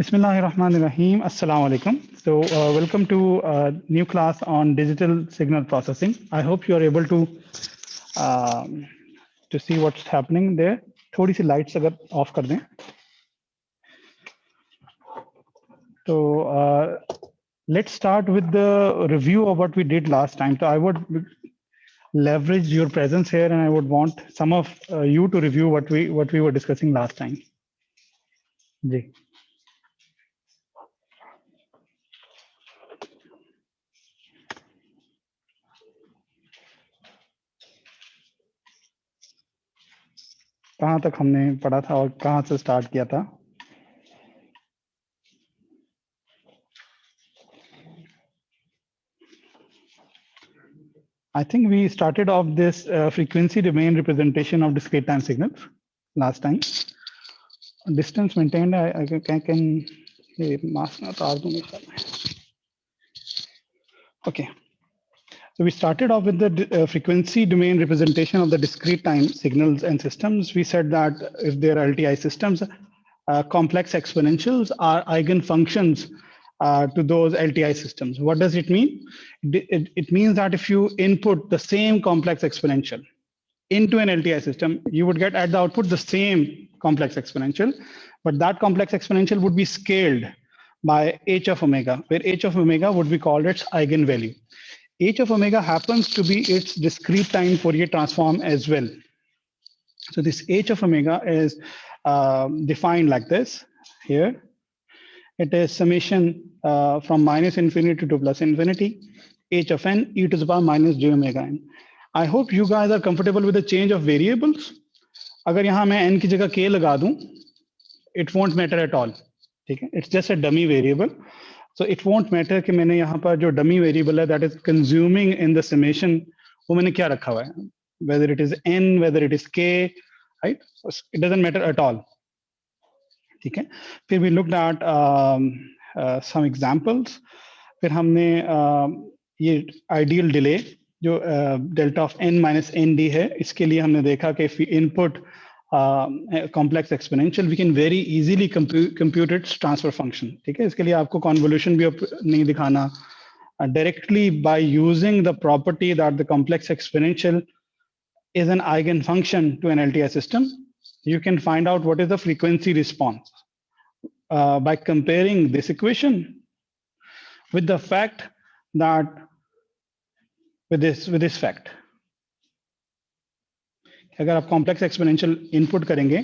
Bismillahirrahmanirrahim. Assalamu alaikum. So, welcome to a new class on digital signal processing. I hope you are able to see what's happening there. थोड़ी सी lights अगर off कर दें. So, let's start with the review of what we did last time. So, I would leverage your presence here, and I would want some of you to review what we were discussing last time. जी. कहाँ तक हमने पढ़ा था और कहाँ से start किया था? I think we started off this frequency domain representation of discrete time signals last time. Distance maintained, I can mask not okay. So we started off with the frequency domain representation of the discrete time signals and systems. We said that if there are LTI systems, complex exponentials are eigenfunctions to those LTI systems. What does it mean? It means that if you input the same complex exponential into an LTI system, you would get at the output the same complex exponential, but that complex exponential would be scaled by h of omega, where h of omega would be called its eigenvalue. H of omega happens to be its discrete time Fourier transform as well. So this h of omega is defined like this here. It is summation from minus infinity to plus infinity, h of n e to the power minus j omega n. I hope you guys are comfortable with the change of variables. अगर यहाँ मैं n की जगह k लगा दूं, it won't matter at all. ठीक है? It's just a dummy variable. So it won't matter कि मैंने यहाँ पर जो dummy variable है that is consuming in the summation, वो मैंने क्या रखा हुआ है? Whether it is n, whether it is k, right? So it doesn't matter at all. ठीक है? फिर we looked at some examples. फिर हमने ये ideal delay जो delta of n minus nd है, इसके लिए हमने देखा कि if we input complex exponential, we can very easily compute its transfer function. ठीक है? इसके लिए आपको convolution भी नहीं दिखाना. Directly by using the property that the complex exponential is an eigenfunction to an LTI system, you can find out what is the frequency response by comparing this equation with the fact that with this fact. अगर आप complex exponential input करेंगे,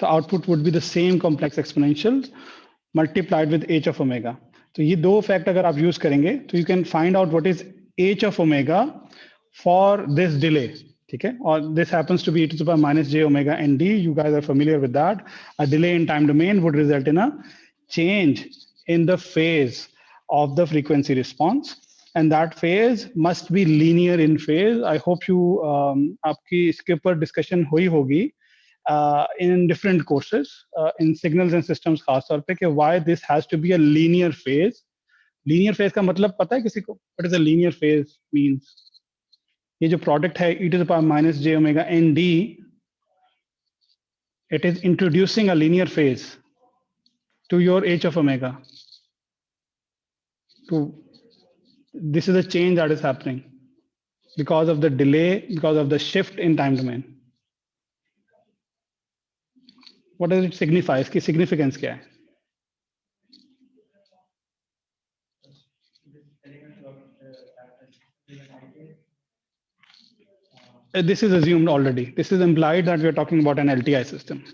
तो output would be the same complex exponential multiplied with h of omega. तो ये दो fact अगर आप use करेंगे, तो you can find out what is h of omega for this delay. ठीक है? और this happens to be e to the power minus j omega nd. You guys are familiar with that. A delay in time domain would result in a change in the phase of the frequency response. And that phase must be linear in phase. I hope you आपकी इसके ऊपर discussion हुई होगी in different courses in signals and systems खास तौर पे कि why this has to be a linear phase. Linear phase का मतलब पता है किसी को? What is a linear phase means? ये जो product है e to the power minus j omega nd, it is introducing a linear phase to your h of omega. This is a change that is happening because of the delay, because of the shift in time domain. What does it signify? इसकी significance क्या है? This is assumed already. This is implied that we are talking about an LTI system.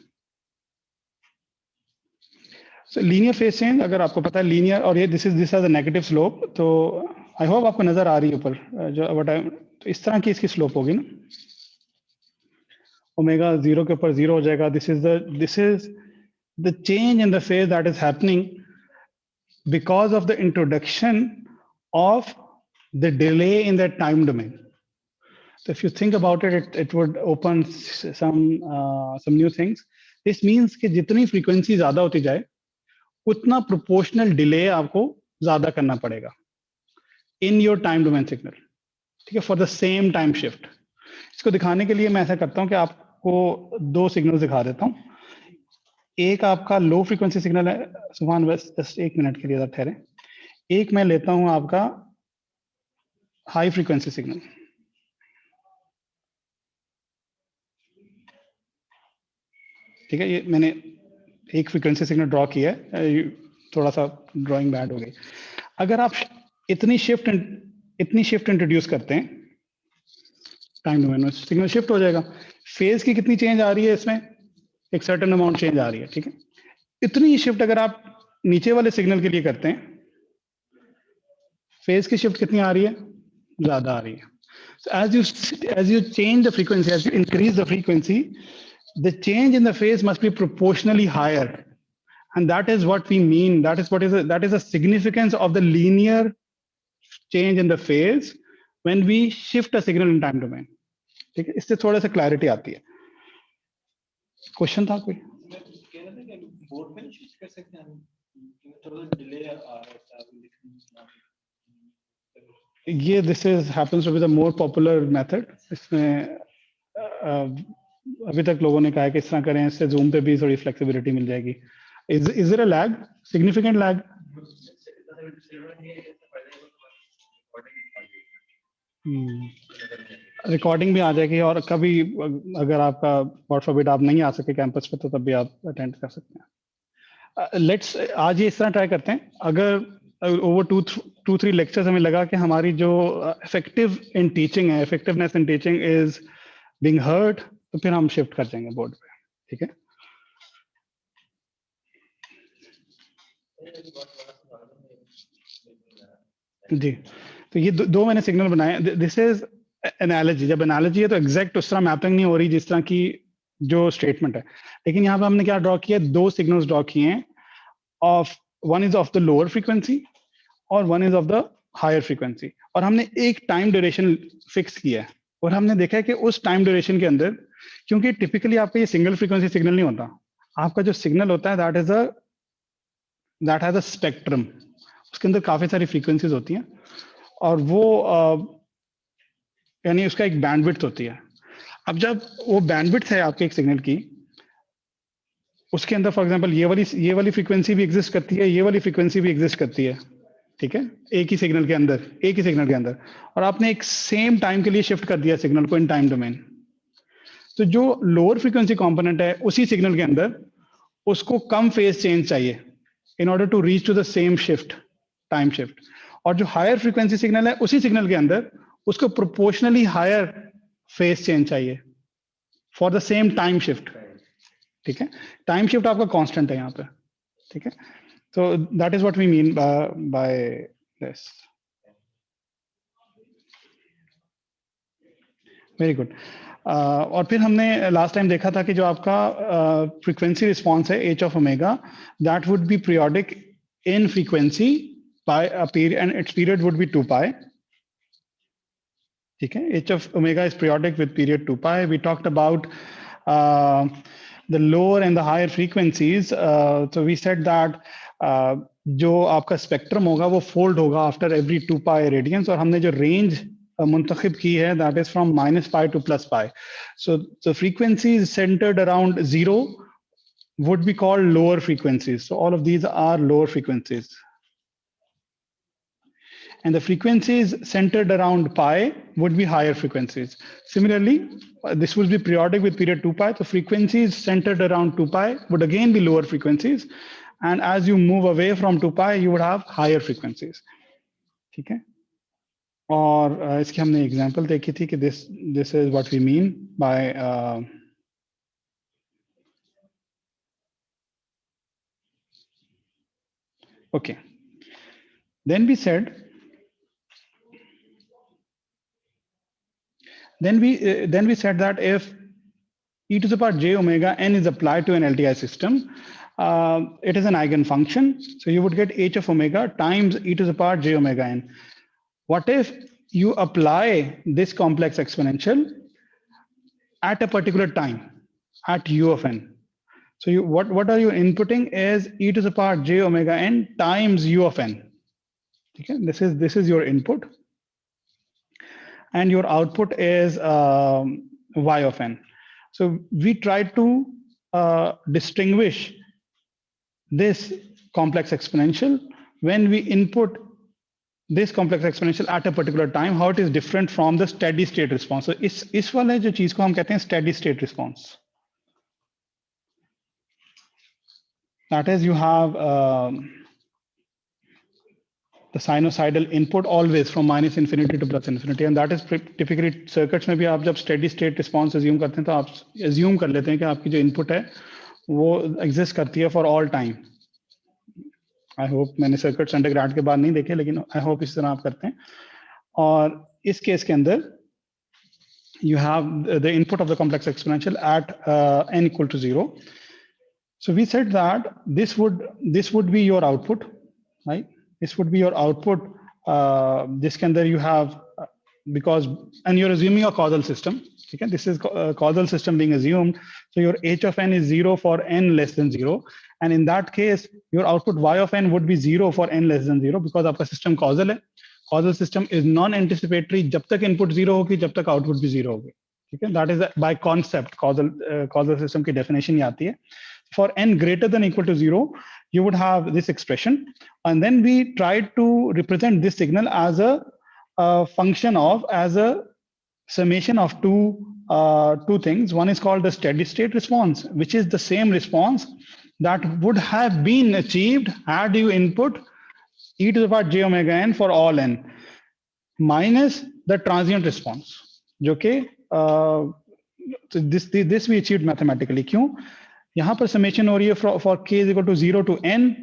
So linear phase change, अगर आपको पता है linear और ये this has a negative slope, तो I hope आपको नजर आ रही है ऊपर जो तो इस तरह की इसकी slope होगी ना. Omega 0 के ऊपर 0 हो जाएगा. This is the change in the phase that is happening because of the introduction of the delay in that time domain. So if you think about it, it would open some new things. This means कि जितनी frequency ज़्यादा होती जाए, उतना proportional delay आपको ज़्यादा करना पड़ेगा in your time domain signal. ठीक है? For the same time shift. इसको दिखाने के लिए मैं ऐसा करता हूँ कि आपको दो signals दिखा देता हूँ. एक आपका लो फ्रीक्वेंसी सिग्नल है, सुभान बस एक मिनट के लिए जरा ठहरे। एक मैं लेता हूं आपका हाई फ्रीक्वेंसी सिग्नल। ठीक है, ये मैंने एक फ्रीक्वेंसी सिग्नल ड्रॉ किया है, थोड़ा सा ड्राइंग बैड हो गई। अगर आप इतनी शिफ्ट इंट्रोड्यूस करते हैं टाइम डोमेन में, सिग्नल शिफ्ट हो जाएगा। फेज की कितनी चेंज आ रही है इसमें, एक सर्टेन अमाउंट चेंज आ रही है। ठीक है, इतनी ही शिफ्ट अगर आप नीचे वाले सिग्नल के लिए करते हैं, फेज की शिफ्ट कितनी आ रही है, ज्यादा आ रही है। So as you change the frequency, as you increase the frequency, the change in the phase must be proportionally higher, and that is what we mean. That is a significance of the linear change in the phase when we shift a signal in time domain. ठीक है, इससे थोड़ा सा clarity आती है। Question था कोई? Board में शिफ्ट कर सकते हैं, थोड़ा डिले आ रहा है ये। This is happens to be the more popular method. इसमें अभी तक लोगों ने कहा है कि इस तरह करें, इससे जूम पे भी थोड़ी फ्लेक्सिबिलिटी मिल जाएगी। Is there a lag, significant lag? Recording भी आ जाएगी, और कभी अगर आपका गॉड फॉरबिड आप नहीं आ सके कैंपस पे, तो तब भी आप अटेंड कर सकते हैं। लेट्स आज ये इस तरह ट्राई करते हैं। अगर ओवर टू थ्री लेक्चर्स हमें लगा कि हमारी जो इफेक्टिव इन टीचिंग है, effectiveness in teaching is being heard, तो फिर हम शिफ्ट कर जाएंगे बोर्ड पे। ठीक है, जी। तो ये दो मैंने सिग्नल बनाए। This is analogy. जब एनालॉजी है तो एग्जैक्ट उस तरह मैपिंग नहीं हो रही जिस तरह की जो स्टेटमेंट है, लेकिन यहाँ पे हमने क्या ड्रॉ किया, दो सिग्नल्स ड्रॉ किए हैं। Of one is of the lower frequency और one is of the higher frequency, और हमने एक टाइम ड्यूरेशन फिक्स किया है। और हमने देखा है कि उस टाइम ड्यूरेशन के अंदर, क्योंकि टिपिकली आपका ये सिंगल फ्रीक्वेंसी सिग्नल नहीं होता, आपका जो सिग्नल होता है दैट हैज अ स्पेक्ट्रम। उसके अंदर काफी सारी फ्रीक्वेंसीज होती हैं, और वो यानी उसका एक बैंडविड्थ होती है। अब जब वो बैंडविड्थ है आपके एक सिग्नल की, उसके अंदर फॉर एग्जांपल ये वाली फ्रीक्वेंसी भी एग्जिस्ट करती है, ये वाली फ्रीक्वेंसी भी एग्जिस्ट करती है। ठीक है, एक ही सिग्नल के अंदर, और आपने एक सेम टाइम के लिए शिफ्ट कर दिया सिग्नल को इन टाइम डोमेन। तो जो लोअर फ्रीक्वेंसी कंपोनेंट है उसी सिग्नल के अंदर, उसको कम फेज चेंज चाहिए in order to reach to the same shift, time shift. और जो हायर फ्रीक्वेंसी सिग्नल है उसी सिग्नल के अंदर, उसको प्रोपोर्शनली हायर फेज चेंज चाहिए for the same time shift. ठीक है, टाइम शिफ्ट आपका कांस्टेंट है यहाँ पे। ठीक है, तो that is what we mean by this. Very good. और फिर हमने लास्ट टाइम देखा था कि जो आपका फ्रीक्वेंसी रिस्पॉन्स है H of omega, that would be periodic in frequency by a period, and its period would be 2 pi. ठीक है, H of omega is periodic with period 2 pi. We talked about the lower and the higher frequencies. So we said that जो आपका spectrum होगा वो fold होगा after every 2 पाई radiance, और हमने जो रेंज मुंतखब की है that is from -π to +π. So the frequencies centered around 0 would be called lower frequencies. So all of these are lower frequencies. And the frequencies centered around pi would be higher frequencies. Similarly, this will be periodic with period 2 pi. So frequencies centered around 2 pi would again be lower frequencies. And as you move away from 2 pi, you would have higher frequencies. ठीक है, और इसकी हमने example देखी थी कि this is what we mean by okay. Then we said that if e to the power j omega n is applied to an LTI system, it is an eigenfunction. So you would get h of omega times e to the power j omega n. What if you apply this complex exponential at a particular time, at u of n? So what are you inputting is e to the power j omega n times u of n. Okay, this is your input, and your output is y of n. So we try to distinguish this complex exponential when we input this complex exponential at a particular time, how it is different from the steady state response. So इस वाले जो चीज को हम कहते हैं steady state response. That is, you have the sinusoidal input always from minus infinity to plus infinity, and that is typically circuits में भी आप जब steady state response assume करते हैं तो आप assume कर लेते हैं कि आपकी जो input है वो exist करती है for all time. I hope मैंने circuits undergrad के बाद नहीं देखे, लेकिन I hope इस तरह आप करते हैं. और इस केस के अंदर you have the input of the complex exponential at n equal to 0. So we said that this would be your output, right? This would be your output. This can there you have because and you're assuming a causal system. Okay, this is a causal system being assumed. So your h of n is 0 for n less than 0, and in that case, your output y of n would be 0 for n less than 0 because आपका system causal है. Causal system is non-anticipatory. जब तक input 0 होगी, जब तक output भी 0 होगी. ठीक है, that is by concept causal system की definition ही आती है. For n greater than equal to 0, you would have this expression. And then we tried to represent this signal as a function of, as a summation of two things. One is called the steady state response, which is the same response that would have been achieved had you input e to the power j omega n for all n, minus the transient response. Okay, so this we achieved mathematically. क्यों? यहाँ पर summation हो रही है for k is equal to 0 to n,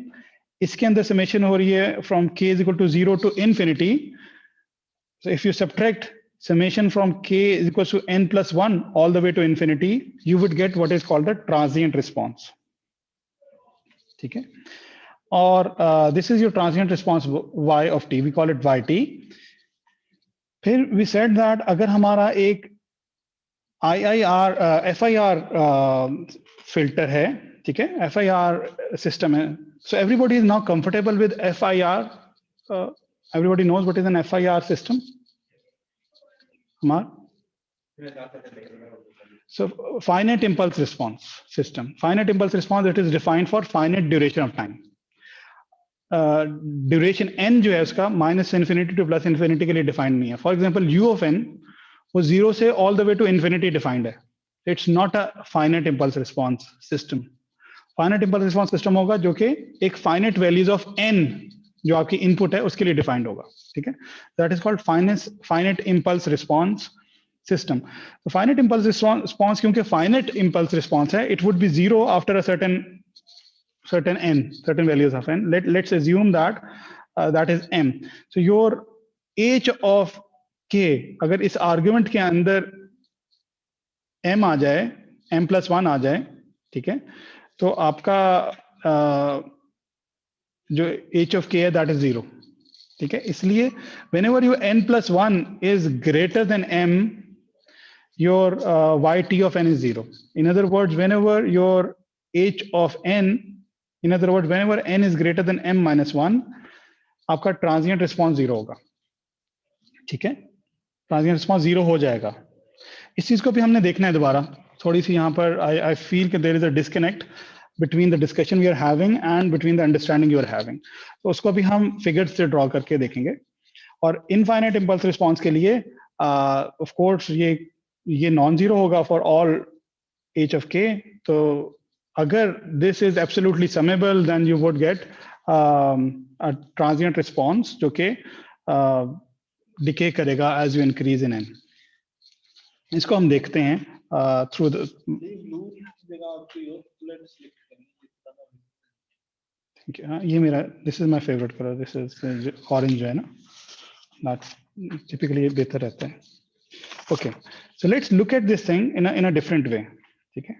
इसके अंदर summation हो रही है from k is equal to 0 to infinity. So if you subtract summation from k is equal to n plus 1 all the way to infinity, you would get what is called the transient response. ठीक है, और this is your transient response y of t, we call it yt. फिर we said that अगर हमारा एक FIR filter है, ठीक है, FIR system है. So everybody is now comfortable with FIR. Everybody knows what is an FIR system. Amar? So finite impulse response system. Finite impulse response, it is defined for finite duration of time. Duration n जो है उसका minus infinity to plus infinity के लिए defined नहीं है. For example, u of n वो 0 से all the way to infinity defined है. It's not a finite impulse response system. Finite impulse response system होगा जो कि एक finite values of n जो आपकी input है उसके लिए defined होगा. ठीक है? That is called finite impulse response system. The finite impulse response क्योंकि finite impulse response है, it would be 0 after a certain n, certain values of n. Let's assume that that is m. So your h of k अगर इस argument के अंदर m आ जाए, m plus 1 आ जाए, ठीक है, तो आपका जो h of k है that is 0. ठीक है, इसलिए whenever your n plus 1 is greater than m, your yt of n is 0. In other words, whenever your h of n, in other words, whenever n is greater than m minus 1, आपका transient response 0 होगा. ठीक है, transient response 0 हो जाएगा. इस चीज को भी हमने देखना है दोबारा. थोड़ी सी यहाँ पर आई फील कि there is a disconnect between the discussion we are having and between the understanding you are having. तो उसको भी हम फिगर्स से ड्रॉ करके देखेंगे. और इनफाइनाइट इम्पल्स रिस्पॉन्स के लिए ऑफ कोर्स ये नॉन जीरो होगा for all h of k. तो अगर this is absolutely summable, then you would get a transient response जो कि decay करेगा as you increase in n. इसको हम देखते हैं through the ये मेरा this is my favorite color. This is orange जो है ना, that's typically बेहतर रहता है. Okay, so let's look at this thing in a different way. ठीक है,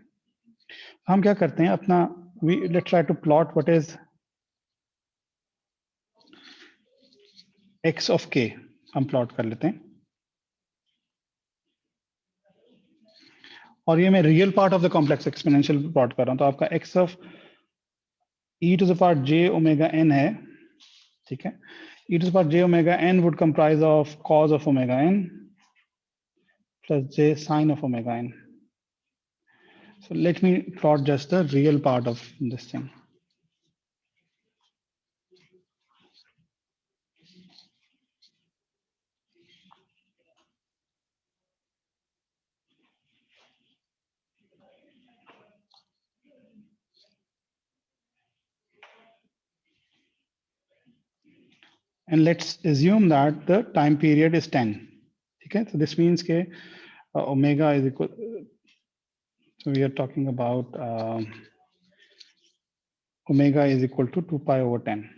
हम क्या करते हैं अपना let's try to plot what is x of k. हम प्लॉट कर लेते हैं और ये मैं real part of the complex exponential plot कर रहा हूं. तो आपका x of e to the power j omega n है. ठीक है, e to the power j omega n would comprise of cos of omega n plus j sin of omega n. So let me plot just the real part of this thing. And let's assume that the time period is 10. Okay, so this means that omega is equal. So we are talking about omega is equal to 2 pi over 10.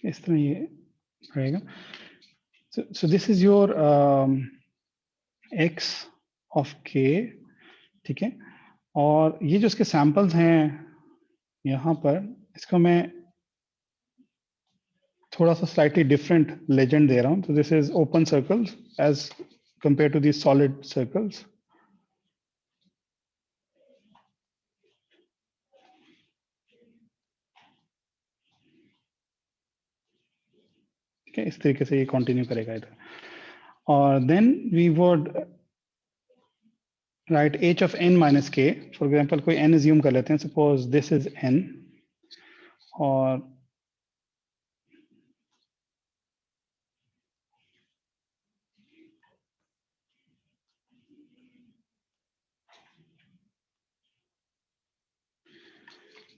इस तरह ये रहेगा. So this is your x of k, ठीक है. और ये जो इसके सैंपल्स हैं यहाँ पर, इसको मैं थोड़ा सा slightly different legend दे रहा हूँ. So this is open circles as compared to these solid circles. ठीक है, इस तरीके से ये कंटिन्यू करेगा इधर. और then we would write h of n minus k. For example, कोई n assume कर लेते हैं. Suppose this is n. और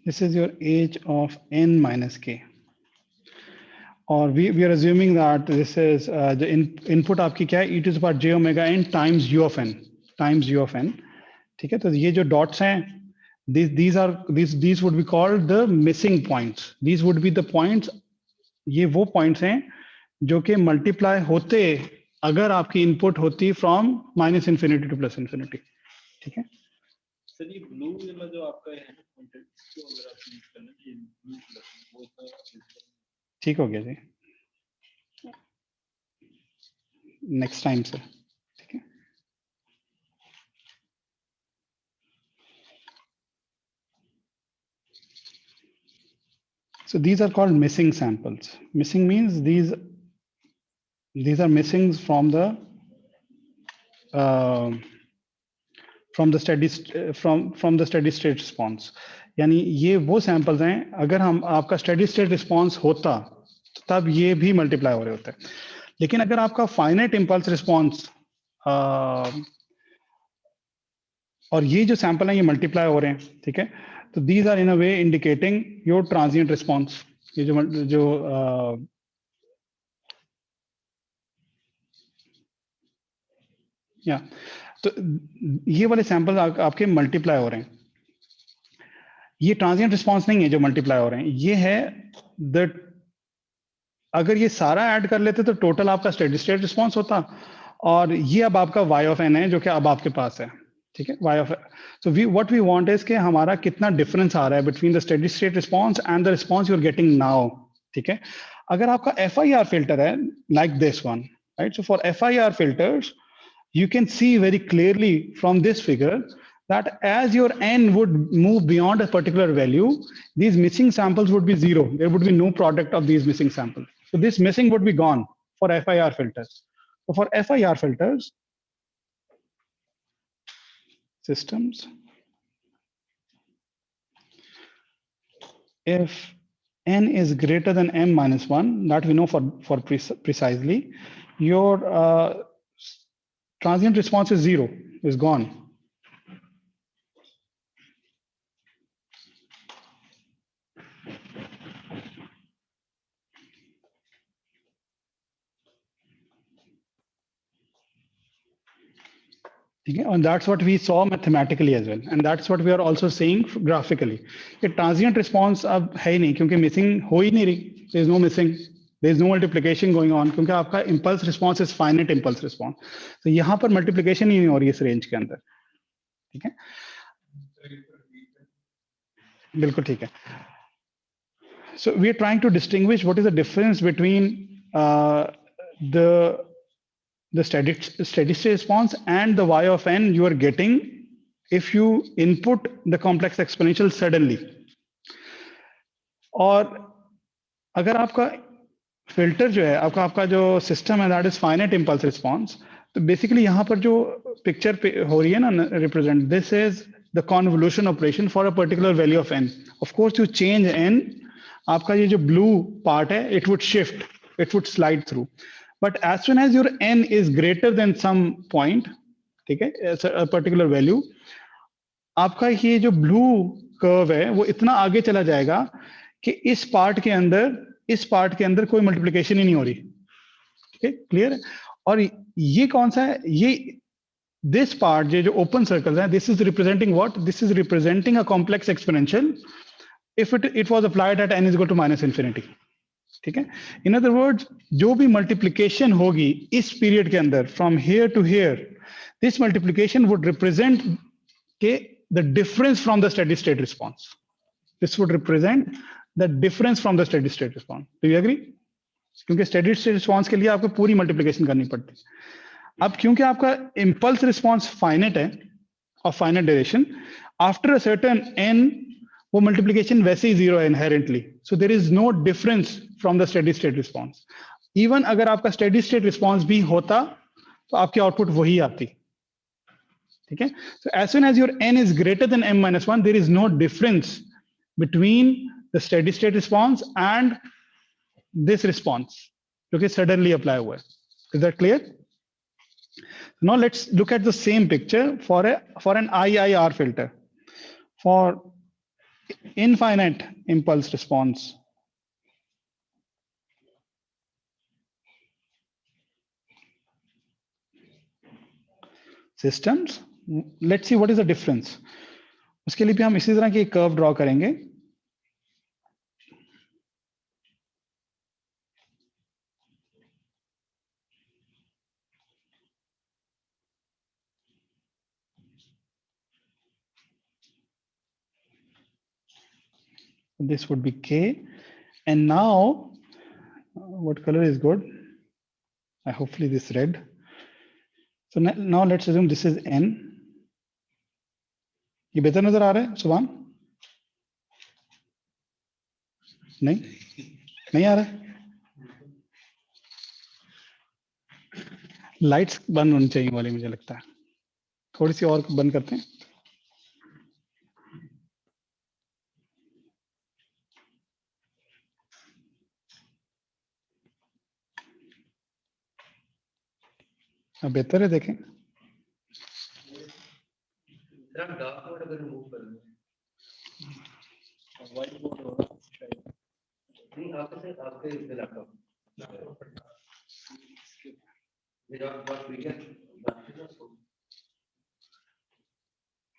this is your h of n minus k. और we are assuming that this is the input आपकी क्या है, e to the power j omega n times u of n ठीक है. तो ये जो dots हैं, these would be called the missing points. These would be the points. ये वो points हैं जो कि multiply होते अगर आपकी input होती from minus infinity to plus infinity. ठीक है. सर ये ब्लू वाला जो आपका है पॉइंटर, इसको अगर आप यूज करना ये ब्लू कलर वो इतना ठीक हो गया जी. नेक्स्ट टाइम से. ठीक है. So these are called missing samples. Missing means these are missing from the steady state response. यानी ये वो सैंपल्स हैं, अगर हम आपका स्टेडी स्टेट रिस्पॉन्स होता तो तब ये भी मल्टीप्लाई हो रहे होते. लेकिन अगर आपका फाइनाइट इम्पल्स रिस्पॉन्स और ये जो सैंपल हैं ये मल्टीप्लाई हो रहे हैं, ठीक है. तो these are in a way indicating your transient response. ये जो या तो ये वाले सैंपल आपके मल्टीप्लाई हो रहे हैं. ये ट्रांजिएंट रिस्पॉन्स नहीं है जो मल्टीप्लाई हो रहे हैं, ये है द, अगर ये सारा ऐड कर लेते तो टोटल आपका स्टेडी स्टेट रिस्पॉन्स होता. और ये अब आपका y ऑफ n है जो कि अब आपके पास है. ठीक है, y of. So what we want is कि हमारा कितना डिफरेंस आ रहा है between the steady state response and the response you are getting now. ठीक है. अगर आपका FIR फिल्टर है like this one, right. So for FIR filters you can see very clearly from this figure that as your n would move beyond a particular value, these missing samples would be zero. There would be no product of these missing samples. So this missing would be gone for FIR filters. So for FIR filters, systems, if n is greater than m minus 1, that we know for precisely, your transient response is zero, is gone. Okay, and that's what we saw mathematically as well, and that's what we are also seeing graphically. A transient response अब है ही नहीं क्योंकि missing हो ही नहीं रही. There is no missing. There is no multiplication going on क्योंकि आपका impulse response is finite impulse response. तो यहाँ पर multiplication ही नहीं हो रही है इस range के अंदर. ठीक है, बिल्कुल ठीक है. So we are trying to distinguish what is the difference between the steady state response and the y of n you are getting if you input the complex exponential suddenly. और अगर आपका फिल्टर जो है, आपका जो system है that is finite impulse response, तो basically यहाँ पर जो पिक्चर हो रही है ना represent, this is the convolution operation for a particular value of n. Of course you change n, आपका ये जो ब्लू पार्ट है it would shift, it would slide through, but as soon as your n is greater than some point, ठीक है, particular value, आपका ये जो blue curve है वो इतना आगे चला जाएगा कि इस पार्ट के अंदर कोई मल्टीप्लिकेशन ही नहीं हो रही. ठीक है, क्लियर. और ये कौन सा है, ये दिस पार्ट, ये जो ओपन सर्कल है, this is representing what, this is representing a complex exponential if it was applied at n is equal to minus infinity. ठीक है, इन अदर वर्ड्स जो भी मल्टीप्लिकेशन होगी इस पीरियड के अंदर from here to here, this multiplication would represent के the difference from the steady state response. This would represent the difference from the steady state response. Do you agree? क्योंकि steady state response के लिए आपको पूरी multiplication करनी पड़ती है. अब क्योंकि आपका impulse response finite है of finite duration, after a certain n वो multiplication वैसे ही zero है inherently. So there is no difference from the steady state response. Even अगर आपका steady state response भी होता तो आपकी output वही आती. ठीक है, so as soon as your n is greater than m minus 1, there is no difference between the steady state response and this response जो कि suddenly apply हुआ है. Is that clear? Now let's look at the same picture for an IIR filter for infinite impulse response. Systems, let's see what is the difference. उसके लिए भी हम इसी तरह की एक कर्व ड्रॉ करेंगे. This would be K, and now what color is good? Hopefully this red. So now let's assume this is N. ये बेहतर नजर आ रहा है सुभान? नहीं आ रहा है. लाइट्स बंद होनी चाहिए वाली, मुझे लगता है थोड़ी सी और बंद करते हैं. अब बेहतर है, देखें.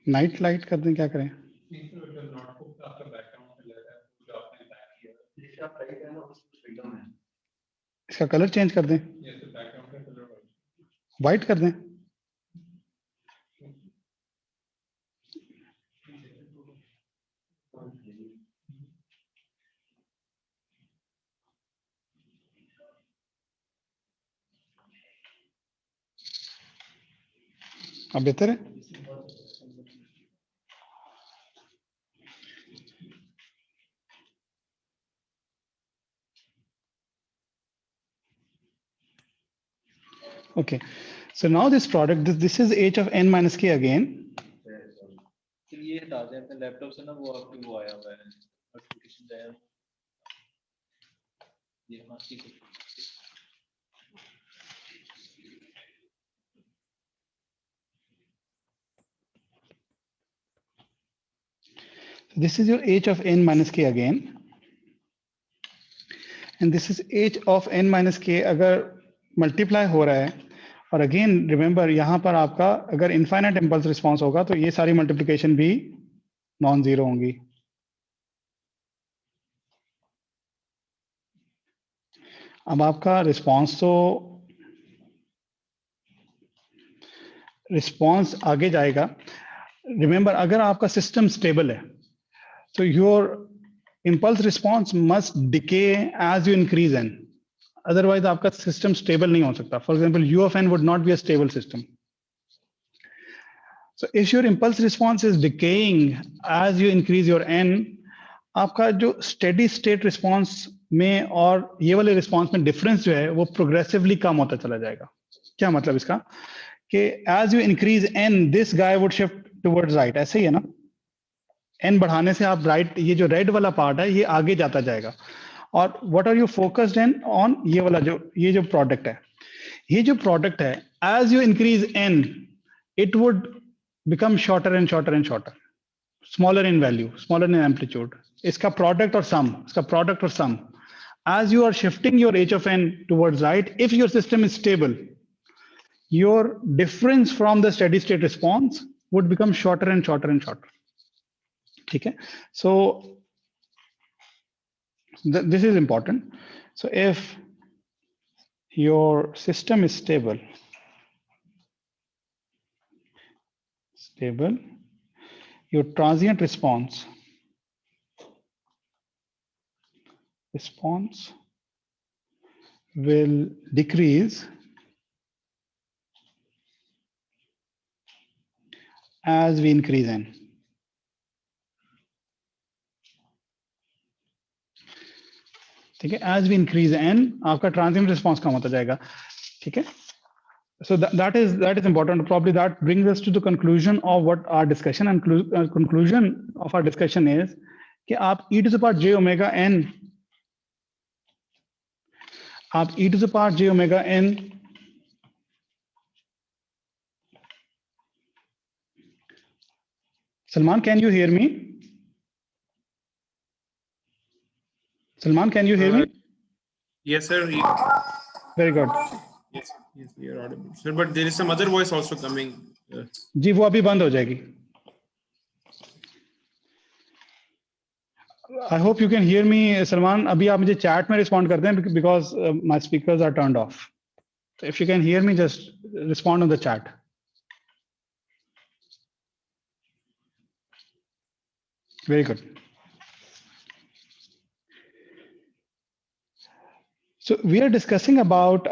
नाइट लाइट कर दें, क्या करें? इसका कलर चेंज कर दें, वाइट कर दें. अब बेहतर है. Okay, so now this product, this is h of n minus k again. ये हटा दें अपने लैपटॉप से ना, वो आपकी वो आया हुआ है नोटिफिकेशन आया. ये हाँ ठीक है. This is your h of n minus k again, and this is h of n minus k अगर मल्टीप्लाई हो रहा है. और अगेन रिमेंबर, यहाँ पर आपका अगर इनफाइनाइट इम्पल्स रिस्पॉन्स होगा तो ये सारी मल्टीप्लिकेशन भी नॉन जीरो होंगी. अब आपका रिस्पॉन्स आगे जाएगा. रिमेंबर, अगर आपका सिस्टम स्टेबल है तो your impulse response must decay as you increase n, otherwise आपका सिस्टम स्टेबल नहीं हो सकता. For example, u of n would not be a stable system. So if your impulse response is decaying as you increase your n, आपका जो steady state response में और ये वाले रिस्पॉन्स में डिफरेंस जो है वो प्रोग्रेसिवली कम होता चला जाएगा। क्या मतलब इसका कि as you increase n this guy would shift towards right, ऐसे ही है ना, एन बढ़ाने से आप राइट, ये जो रेड वाला पार्ट है ये आगे जाता जाएगा। और what are you focused in on, ये वाला जो ये जो प्रोडक्ट है, ये जो प्रोडक्ट है as you increase n it would become shorter and shorter and shorter, smaller in value, smaller in amplitude. इसका product or sum, इसका product or sum. As you are shifting your h of n towards right, if your system is stable, your difference from the steady state response would become shorter and shorter and shorter. ठीक है? So this is important. So if your system is stable, your transient response will decrease as we increase n. ठीक है, as we increase n आपका transient response कम होता जाएगा। ठीक है, so that is important. Probably that brings us to the conclusion of what our discussion, and conclusion of our discussion is कि आप e to the power j omega n, आप e to the power j omega n Salman, can you hear me? Salman, can you hear me? Yes, sir. Very good. Yes, we are audible, sir. But there is some other voice also coming. जी वो अभी बंद हो जाएगी। I hope you can hear me, Salman. अभी आप मुझे chat में respond करते हैं because my speakers are turned off. So if you can hear me, just respond on the chat. Very good. So we are discussing about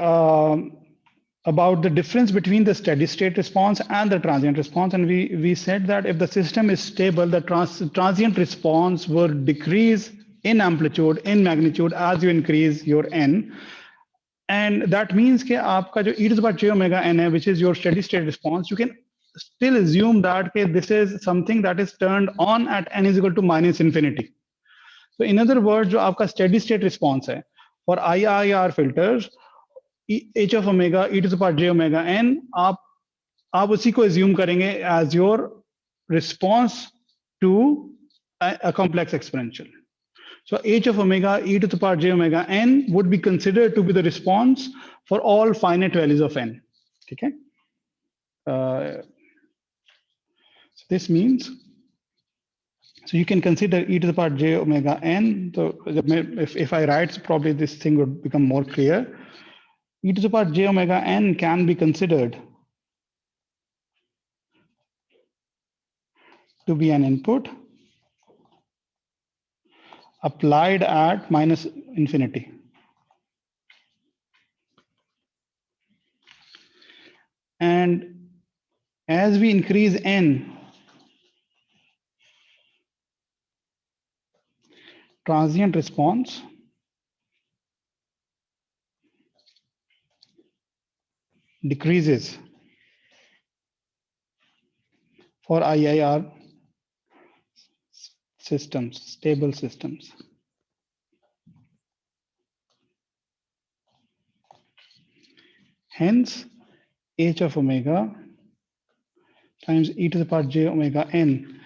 the difference between the steady state response and the transient response, and we said that if the system is stable, the transient response will decrease in amplitude, in magnitude as you increase your n, and that means कि आपका जो e to the power j omega n है, which is your steady state response, you can still assume that this is something that is turned on at n is equal to minus infinity. So in other words, जो आपका steady state response है for IIR filters, h of omega e to the power j omega n, आप उसी को assume करेंगे as your response to a complex exponential. So h of omega e to the power j omega n would be considered to be the response for all finite values of n. ठीक है? So this means, so you can consider e to the power j omega n. So if I write, so probably this thing would become more clear. E to the power j omega n can be considered to be an input applied at minus infinity. And as we increase n, transient response decreases for IIR systems, stable systems. Hence, h of omega times e to the power j omega n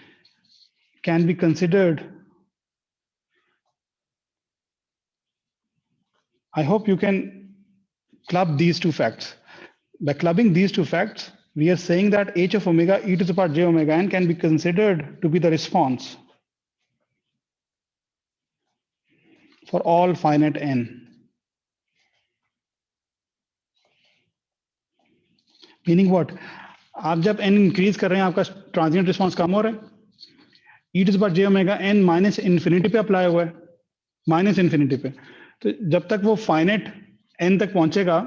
can be considered. I hope you can club these two facts. By clubbing these two facts, we are saying that h of omega e to the power j omega n can be considered to be the response for all finite n. Meaning what? आप जब n increase कर रहे हैं, आपका transient response कम हो रहा है, e to the power j omega n minus infinity पे अप्लाई हुआ है, minus infinity पे, तो जब तक वो finite n तक पहुंचेगा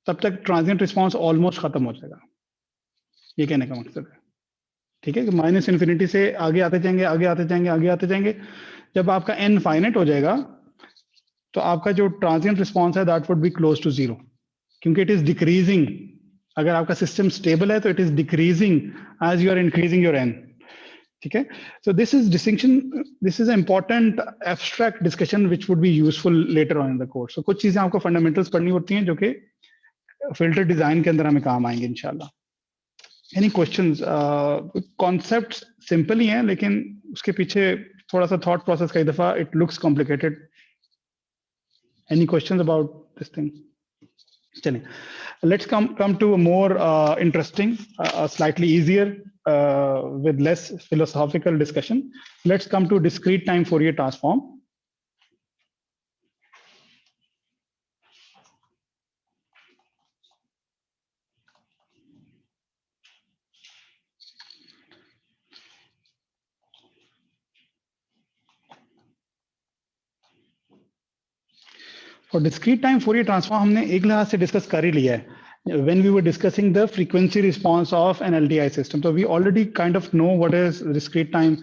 तब तक ट्रांजिएंट रिस्पांस ऑलमोस्ट खत्म हो जाएगा, ये कहने का मकसद है। ठीक है, कि माइनस इन्फिनिटी से आगे आते जाएंगे, आगे आते जाएंगे, आगे आते जाएंगे, जब आपका n फाइनाइट हो जाएगा तो आपका जो ट्रांजिएंट रिस्पॉन्स है that would be close to zero, क्योंकि इट इज डिक्रीजिंग. अगर आपका सिस्टम स्टेबल है तो it is decreasing as you are increasing your n. ठीक है. So this is distinction, this is important abstract discussion which would be useful later on in the course. सो कुछ चीजें आपको फंडामेंटल्स पढ़नी होती हैं जो कि फिल्टर डिजाइन के अंदर हमें काम आएंगे इंशाल्लाह. Any questions? कॉन्सेप्ट सिंपल ही है लेकिन उसके पीछे थोड़ा सा थॉट प्रोसेस कई दफा it looks complicated. Any questions about this thing? चलिए, let's come to a more interesting, slightly easier, with less philosophical discussion. Let's come to discrete time Fourier transform. For discrete time Fourier transform हमने एक लिहाज से discuss कर ही लिया है when we were discussing the frequency response of an LTI system. So we already kind of know what is discrete time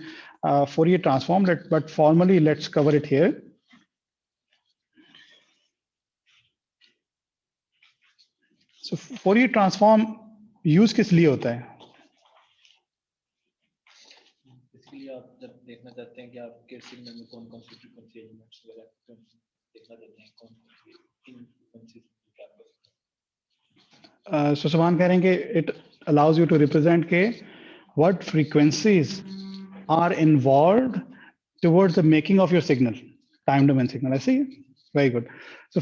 Fourier transform, but formally let's cover it here. So Fourier transform use किस लिए होता है? इसके लिए आप जब देखना चाहते हैं कि आपके सिग्नल में कौन कौन सी फ्रीक्वेंसी एलिमेंट्स वगैरह देखना चाहते हैं, कौन कौन सी इन फ्रीक्वेंसी क्या कर सकते हैं. So Subhan कह रहे हैं कि it allows you to represent के what frequencies are involved towards the making of your signal, time domain signal. ऐसे ही है? Very good. So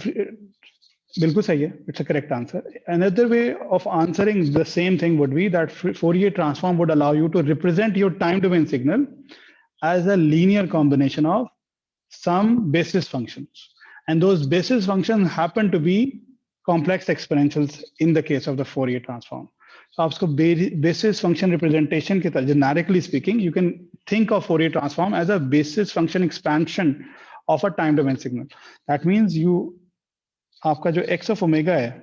बिल्कुल सही है. It's a correct answer. Another way of answering the same thing would be that Fourier transform would allow you to represent your time domain signal as a linear combination of some basis functions, and those basis functions happen to be complex exponentials in the case of the Fourier transform. So आपको basis function representation के तरह, generically speaking, you can think of Fourier transform as a basis function expansion of a time domain signal. That means आपका जो x of omega है,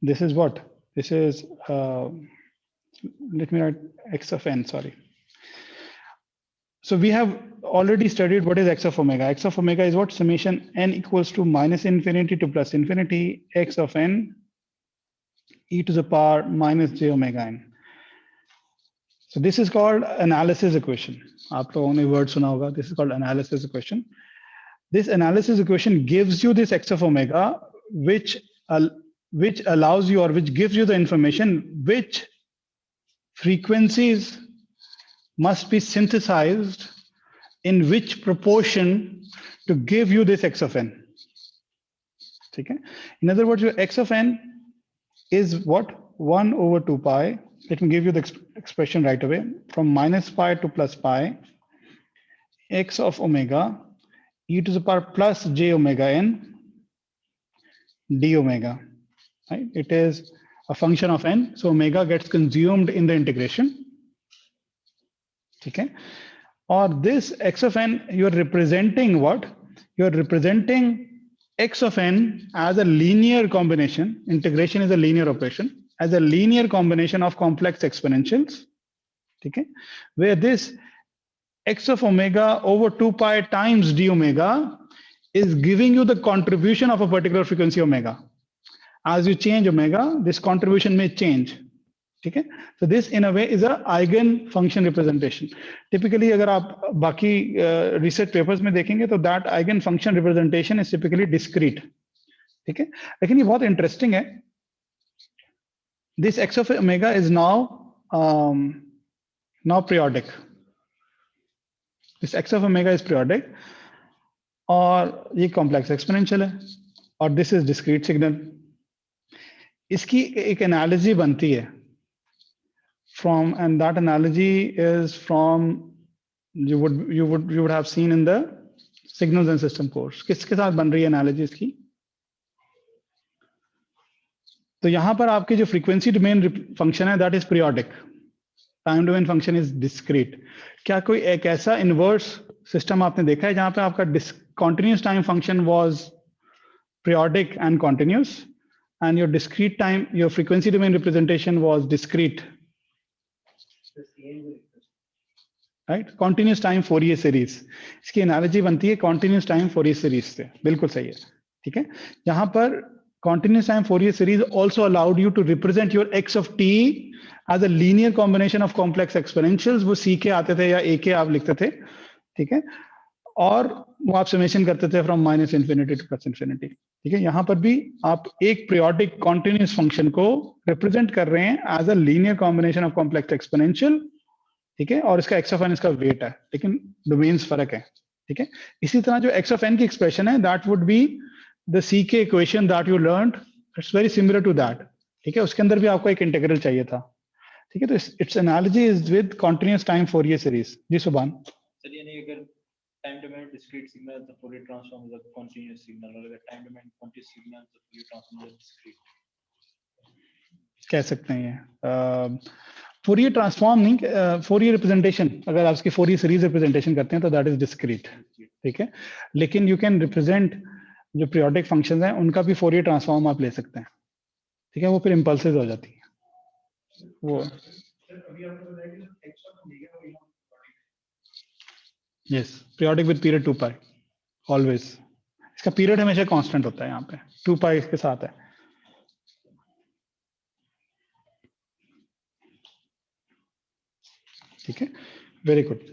this is what? This is, let me write x of n, sorry. So we have already studied what is x of omega. X of omega is what? Summation n equals to minus infinity to plus infinity x of n e to the power minus j omega n. So this is called analysis equation. आप लोगों ने word सुना होगा. This is called analysis equation. This analysis equation gives you this x of omega, which allows you, or which gives you the information which frequencies must be synthesized in which proportion to give you this x of n. Okay? In other words, your x of n is what? 1 over 2 pi. Let me give you the expression right away. From minus pi to plus pi, x of omega e to the power plus j omega n d omega. Right? It is a function of n, so omega gets consumed in the integration. Okay? Or this x of n, you're representing what? You're representing x of n as a linear combination. Integration is a linear operation, as a linear combination of complex exponentials. Okay? Where this x of omega over 2 pi times d omega is giving you the contribution of a particular frequency omega. As you change omega, this contribution may change. Okay? So this in a way is a eigen function representation. Typically, अगर आप बाकी research papers में देखेंगे तो that eigen function representation is typically discrete. ठीक है? लेकिन ये बहुत interesting है. This x of omega is now periodic. This x of omega is periodic, और ये complex exponential है, और this is discrete signal. इसकी एक analogy बनती है. And that analogy is from you would have seen in the signals and system course. किसके साथ बन रही है analogy इसकी? तो यहाँ पर आपके जो frequency domain function है that is periodic. Time domain function is discrete. क्या कोई एक ऐसा inverse system आपने देखा है जहाँ पे आपका continuous time function was periodic and continuous, and your discrete time, your frequency domain representation was discrete? Right, continuous time Fourier series, इसकी एनालॉजी बनती है कॉन्टिन्यूस टाइम फोरियर सीरीज से, बिल्कुल सही है, ठीक है। यहाँ पर continuous time Fourier series also allowed you to represent your x of t as a linear combination of complex exponentials, वो सी के आते थे या ए के आप लिखते थे, ठीक है, और वो आप समेशन करते थे from minus infinity to plus infinity, ठीक है। यहाँ पर भी आप एक पीरियोडिक कॉन्टिन्यूस फंक्शन को रिप्रेजेंट कर रहे हैं as a linear combination of complex exponential, ठीक है, और इसका एक्स ऑफ एन इसका वेट है, लेकिन डोमेन्स फर्क है, ठीक है। इसी तरह जो एक्स ऑफ एन की एक्सप्रेशन है that would be the c k equation that you learned, it's very similar to that, ठीक है। उसके अंदर भी आपको एक इंटीग्रल चाहिए था, ठीक है। तो it's analogy is with continuous time Fourier series. जी सुभान। सर यानी अगर टाइम डोमेन डिस्क्रीट सिग्नल तो Fourier transform is a continuous signal, और अगर टाइम डोमेन कंटीन्यूअस सिग्नल तो फूरियर ट्रांसफॉर्म इज डिस्क्रीट, कह सकते हैं ये फोरियर ट्रांसफॉर्म नहीं, फोरियर रिप्रेजेंटेशन, अगर आप इसकी फोरियर सीरीज रिप्रेजेंटेशन करते हैं तो दैट इज डिस्क्रीट, ठीक है। लेकिन यू कैन रिप्रेजेंट जो पीरियोडिक फंक्शंस हैं उनका भी फोरियर ट्रांसफॉर्म आप ले सकते हैं, ठीक है, वो फिर इम्पल्सिव हो जाती है वो। Yes, periodic with period 2 pi always, इसका पीरियड हमेशा कांस्टेंट होता है, यहाँ पे 2 पाई इसके साथ है, ठीक है। Very good.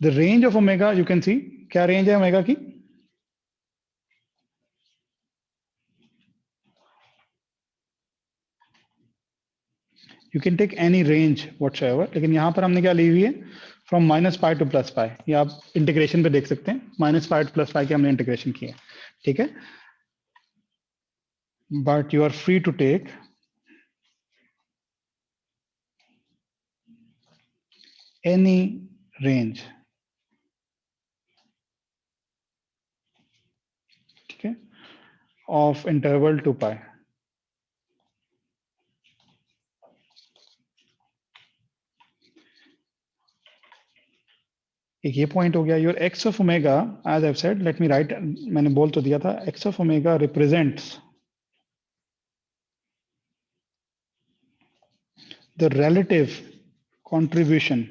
The range of omega you can see, क्या रेंज है ओमेगा की? You can take any range whatsoever, लेकिन यहां पर हमने क्या ली हुई है, from minus pi to plus pi, ये आप इंटीग्रेशन पे देख सकते हैं, minus pi to plus pi की हमने इंटीग्रेशन की है, ठीक है। But you are free to take any range, ठीक है, ऑफ इंटरवल 2 पाई। एक ये पॉइंट हो गया, your x of omega as I said, let me write, मैंने बोल तो दिया था, x of omega represents the relative contribution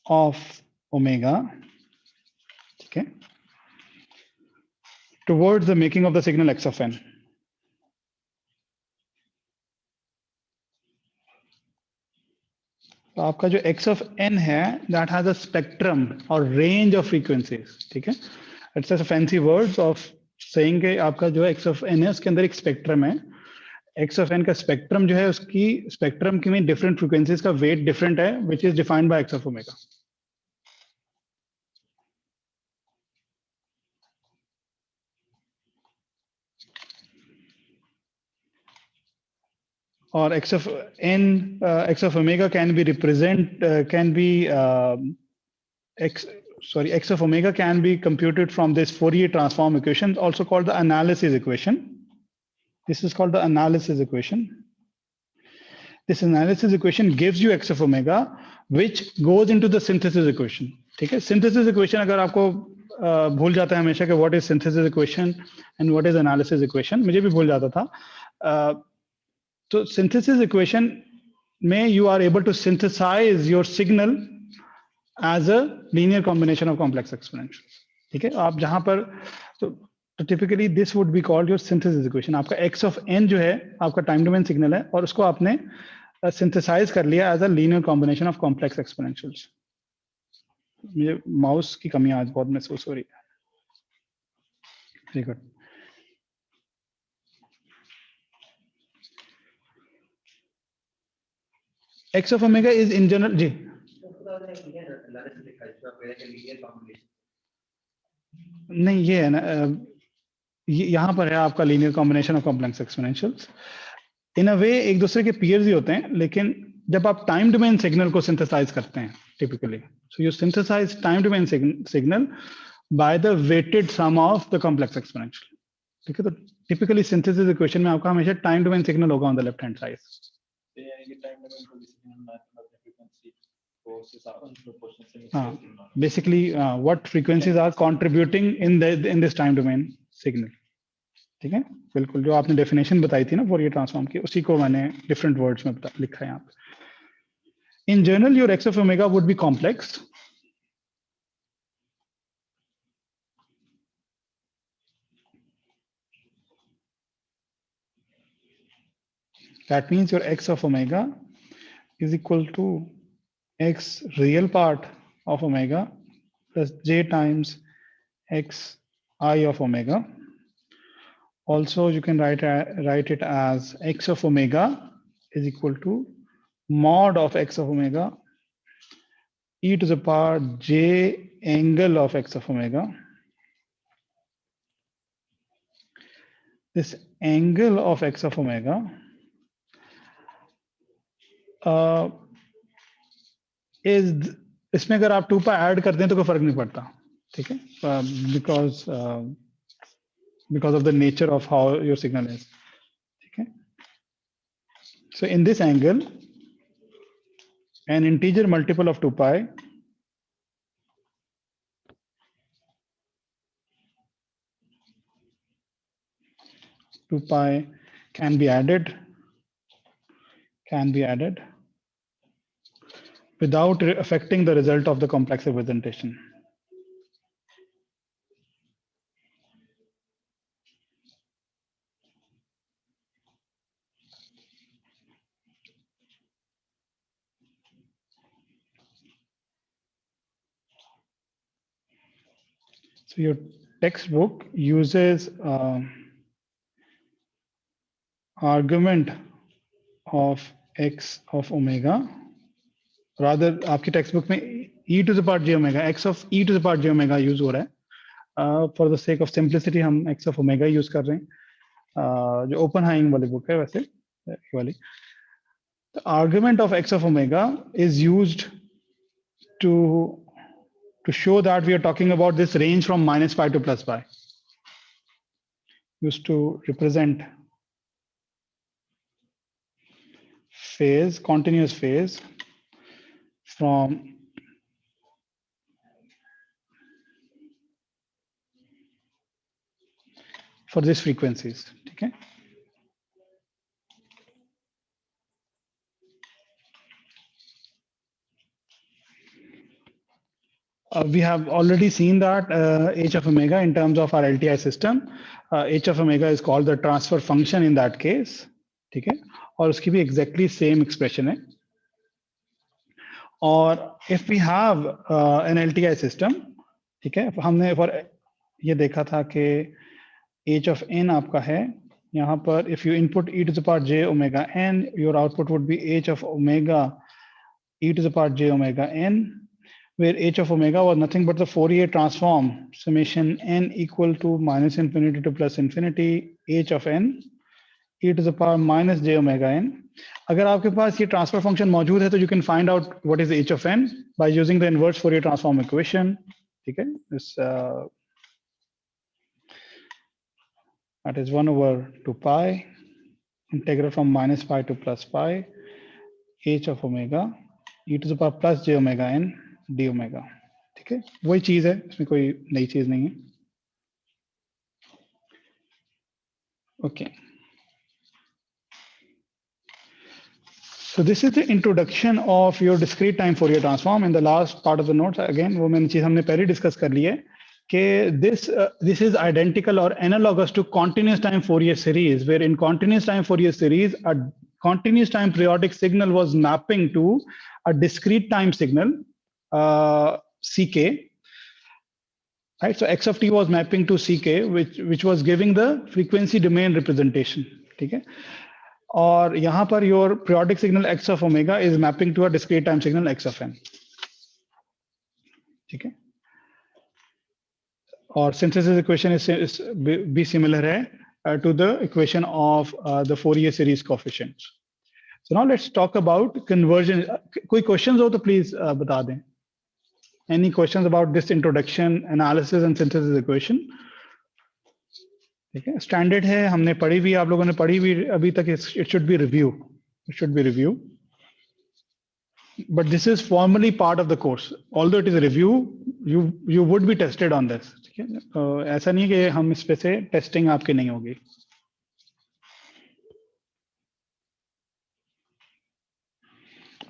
of omega, ठीक है, towards the making of the signal x of n. तो आपका जो x of n है that has a spectrum or range of frequencies, ठीक है। It's just a fancy words of saying कि आपका जो x of n है उसके अंदर एक स्पेक्ट्रम है, x of n का स्पेक्ट्रम जो है उसकी स्पेक्ट्रम की में डिफरेंट फ्रीक्वेंसीज का वेट डिफरेंट है, which is defined by x of omega. or x of n, x of omega can be x of omega can be computed from this Fourier transform equation, also called the analysis equation. This is called the analysis equation. This analysis equation gives you x of omega, which goes into the synthesis equation. ठीक है, synthesis equation अगर आपको भूल जाता है हमेशा कि what is synthesis equation and what is analysis equation, मुझे भी भूल जाता था। तो synthesis equation में you are able to synthesize your signal as a linear combination of complex exponentials, ठीक है। आप जहां पर तो typically this would be called your synthesis equation. आपका x of n जो है आपका टाइम डोमेन सिग्नल है और उसको आपने synthesize कर लिया as a linear combination of complex exponentials. मुझे माउस की कमी आज बहुत महसूस हो रही है। Very good. x of omega is in general जी नहीं, ये है ना, यहाँ पर है आपका linear combination of complex exponentials. In a way एक दूसरे के पीयर्स ही होते हैं, लेकिन जब आप टाइम डोमेन सिग्नल को सिंथेसाइज करते हैं typically, so you synthesize time domain signal by the weighted sum of the complex exponential, ठीक है। तो टिपिकली सिंथेसिस इक्वेशन में आपका हमेशा टाइम डोमेन सिग्नल होगा on the left hand side. Basically what frequencies are contributing in this time domain signal, ठीक है। बिल्कुल जो आपने डेफिनेशन बताई थी ना फोरियर ट्रांसफॉर्म की, उसी को मैंने डिफरेंट वर्ड्स में लिखा है यहाँ पे। In general your x of omega would be complex, that means your x of omega is equal to x real part of omega plus j times x I of omega. Also, you can write it as x of omega is equal to mod of x of omega e to the power j angle of x of omega. This angle of x of omega is, इसमें अगर आप 2 पर add कर दें तो कोई फर्क नहीं पड़ता, ठीक है, because of the nature of how your signal is, ठीक है. So in this angle, an integer multiple of 2 pi can be added without affecting the result of the complex representation. So your textbook uses argument of x of omega, rather आपकी textbook में e to the power j omega, x of e to the power j omega use हो रहा है. For the sake of simplicity हम x of omega use कर रहे हैं, जो Oppenheim वाली book है वैसे ये वाली. The argument of x of omega is used to show that we are talking about this range from minus pi to plus pi, used to represent phase, continuous phase from for these frequencies, okay. We have already seen that h of omega in terms of our LTI system, h of omega is called the transfer function in that case, ठीक है, और उसकी भी exactly same expression है. और if we have an LTI system, ठीक है, हमने for ये देखा था कि h of n आपका है यहाँ पर, if you input e to the power j omega n, your output would be h of omega e to the power j omega n, where h of omega was nothing but the Fourier transform summation n equal to minus infinity to plus infinity h of n e to the power minus j omega n. अगर आपके पास ये transfer function मौजूद है तो you can find out what is h of n by using the inverse Fourier transform equation, ठीक है, this that is 1 over 2 pi integral from minus pi to plus pi h of omega e to the power plus j omega n d omega, ठीक है, वही चीज है, इसमें कोई नई चीज नहीं है. Okay. So this is the introduction of your discrete time Fourier transform. In the last part of the notes, again, वो मैंने चीज हमने पहले डिस्कस कर ली है कि this is identical or analogous to continuous time Fourier series, where in continuous time Fourier series, a continuous time periodic signal was mapping to a discrete time signal, ck, right? So x of t was mapping to ck, which was giving the frequency domain representation, ठीक है. और यहाँ पर your periodic signal x of omega is mapping to a discrete time signal x of n, ठीक है. और synthesis equation is be similar है to the equation of the Fourier series coefficients. So now let's talk about conversion. कोई questions हो तो please बता दें. Any questions about this introduction, analysis and synthesis equation? ठीक है, स्टैंडर्ड है, हमने पढ़ी हुई, आप लोगों ने पढ़ी हुई अभी तक. It should be review, but this is formally part of the course. Although it is a review, you would be tested on this, ठीक है. ऐसा नहीं है कि हम इस पे से टेस्टिंग आपकी नहीं होगी.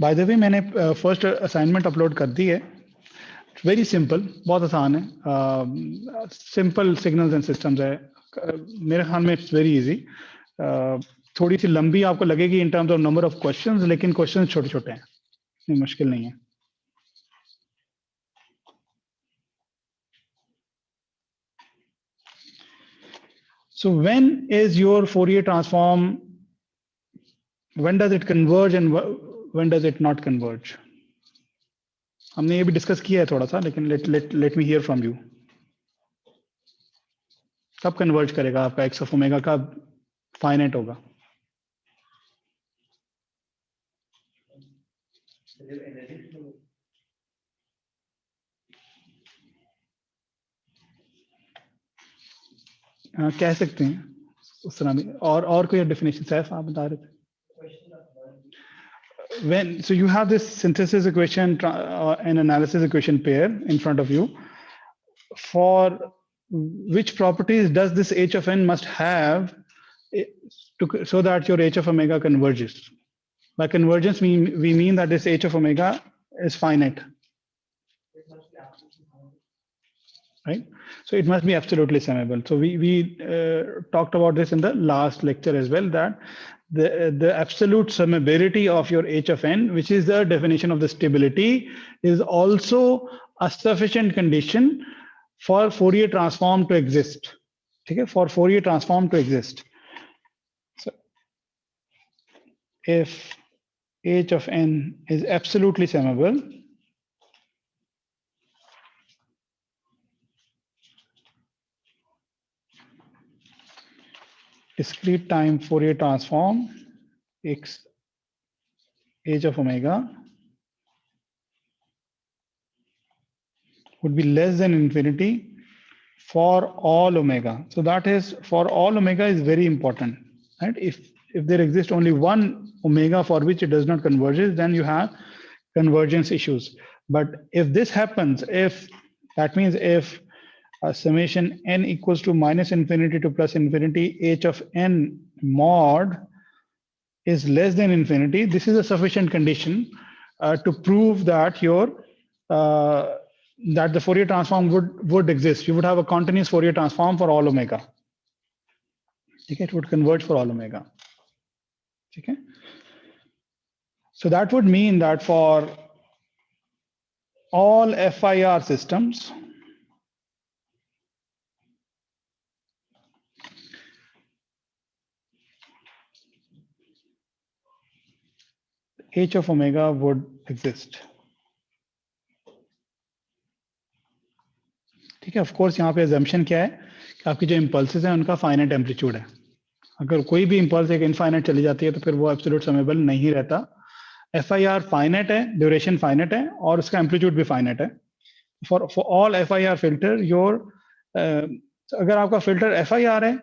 बाय द वे मैंने फर्स्ट असाइनमेंट अपलोड कर दी है, वेरी सिंपल, बहुत आसान है, सिंपल सिग्नल्स एंड सिस्टम्स है, मेरे ख्याल में इट्स वेरी इजी, थोड़ी सी लंबी आपको लगेगी in terms of number of questions, लेकिन क्वेश्चंस छोटे छोटे हैं, इतनी मुश्किल नहीं है. So when is your Fourier transform, when does it converge and when does it not converge? हमने ये भी डिस्कस किया है थोड़ा सा, लेकिन let me hear from you. कब कन्वर्ज करेगा आपका एक्स ऑफ ओमेगा, कब फाइनाइट होगा? हाँ, कह सकते हैं उस तरह भी, और कोई डेफिनेशन सैफ आप बता रहे थे? When so you have this synthesis equation and analysis equation pair in front of you, for which properties does this h of n must have so that your h of omega converges? By convergence we mean that this h of omega is finite, right? So it must be absolutely summable. So we talked about this in the last lecture as well, that the absolute summability of your h of n, which is the definition of the stability, is also a sufficient condition for Fourier transform to exist. Okay, for Fourier transform to exist. So if h of n is absolutely summable, discrete time Fourier transform x h of omega would be less than infinity for all omega. So that is, for all omega is very important, right? If there exists only one omega for which it does not converge, then you have convergence issues. But if this happens, if that means if summation n equals to minus infinity to plus infinity h of n mod is less than infinity, this is a sufficient condition to prove that your that the Fourier transform would exist. You would have a continuous Fourier transform for all omega. Okay, it would converge for all omega. Okay, so that would mean that for all FIR systems, h of omega would exist. ठीक है, of course यहाँ पे assumption क्या है कि आपकी जो impulses हैं उनका finite amplitude है. अगर कोई भी impulse एक infinite चली जाती है तो फिर वो absolute summable नहीं रहता. FIR finite है, duration finite है और उसका amplitude भी finite है. For all FIR filter, अगर आपका filter FIR है,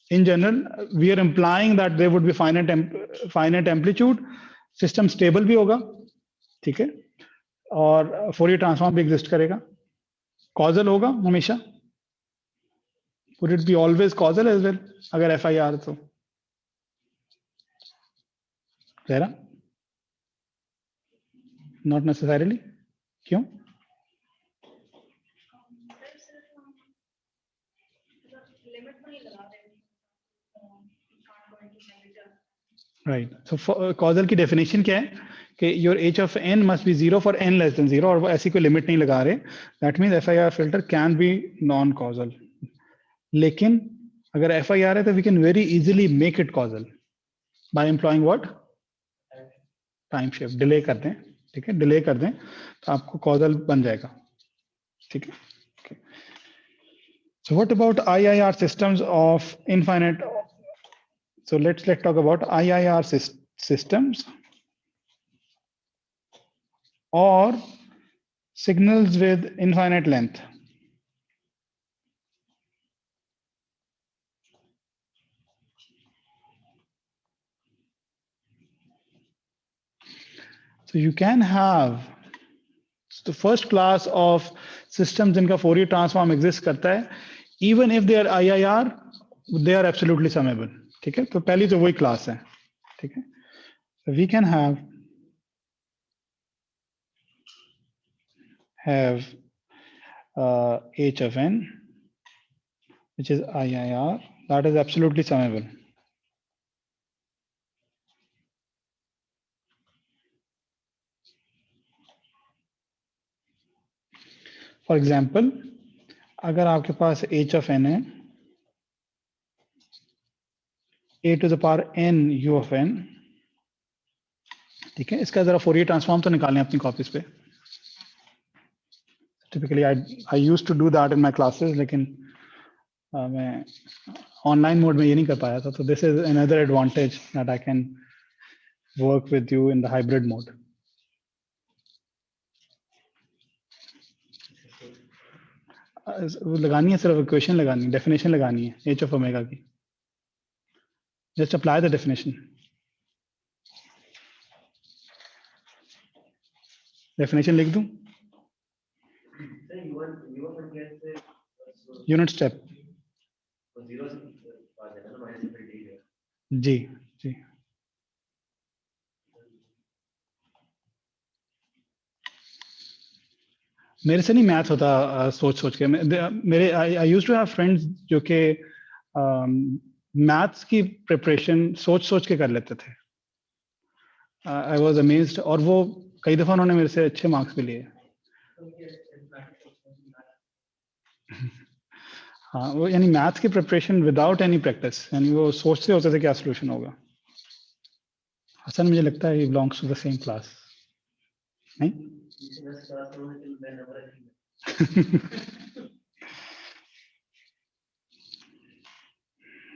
in general we are implying that there would be finite amplitude, system stable भी होगा, ठीक है, और Fourier transform भी exist करेगा. Causal होगा हमेशा. Would it be always causal as well? अगर FIR तो जरा not necessarily. क्यों? Right. So causal की definition क्या है कि your h of n must be 0 for n less than 0, और वो ऐसी कोई लिमिट नहीं लगा रहे. That means FIR filter can be non-causal. लेकिन अगर FIR है तो we can very easily make it causal by employing what? Time shift. Delay कर दें, ठीक है, delay कर दें तो आपको causal बन जाएगा, ठीक है. Okay. So what about IIR systems of infinite? So let's talk about IIR systems or signals with infinite length. So you can have the first class of systems जिनका Fourier transform exists करता है, even if they are IIR, they are absolutely summable. ठीक है, तो पहली तो वही class है, ठीक है. So we can have have h of n, which is IIR, that is absolutely summable. For example, अगर आपके पास h of n है, a to the power n u of n, ठीक है, इसका जरा फोरियर ट्रांसफॉर्म तो निकालें अपनी कॉपीज पे. Typically I used to do that in my classes, लेकिन मैं ऑनलाइन मोड में ये नहीं कर पाया था. तो this is another advantage that I can work with you in the hybrid mode. वो लगानी है, सिर्फ इक्वेशन लगानी है, डेफिनेशन लगानी है h of omega की. Just apply the definition. Definition लिख दूं? Unit step. जी जी. मेरे से नहीं मैथ होता सोच सोच के. मेरे I used to have friends जो कि मैथ्स की प्रिपरेशन सोच सोच के कर लेते थे. I was amazed. और वो कई दफा उन्होंने मेरे से अच्छे मार्क्स भी लिए. हाँ, वो यानी मैथ्स की प्रिपरेशन विदाउट एनी प्रैक्टिस, यानी वो सोचते होते थे क्या सॉल्यूशन होगा. हसन मुझे लगता है ही belongs to the same class. नहीं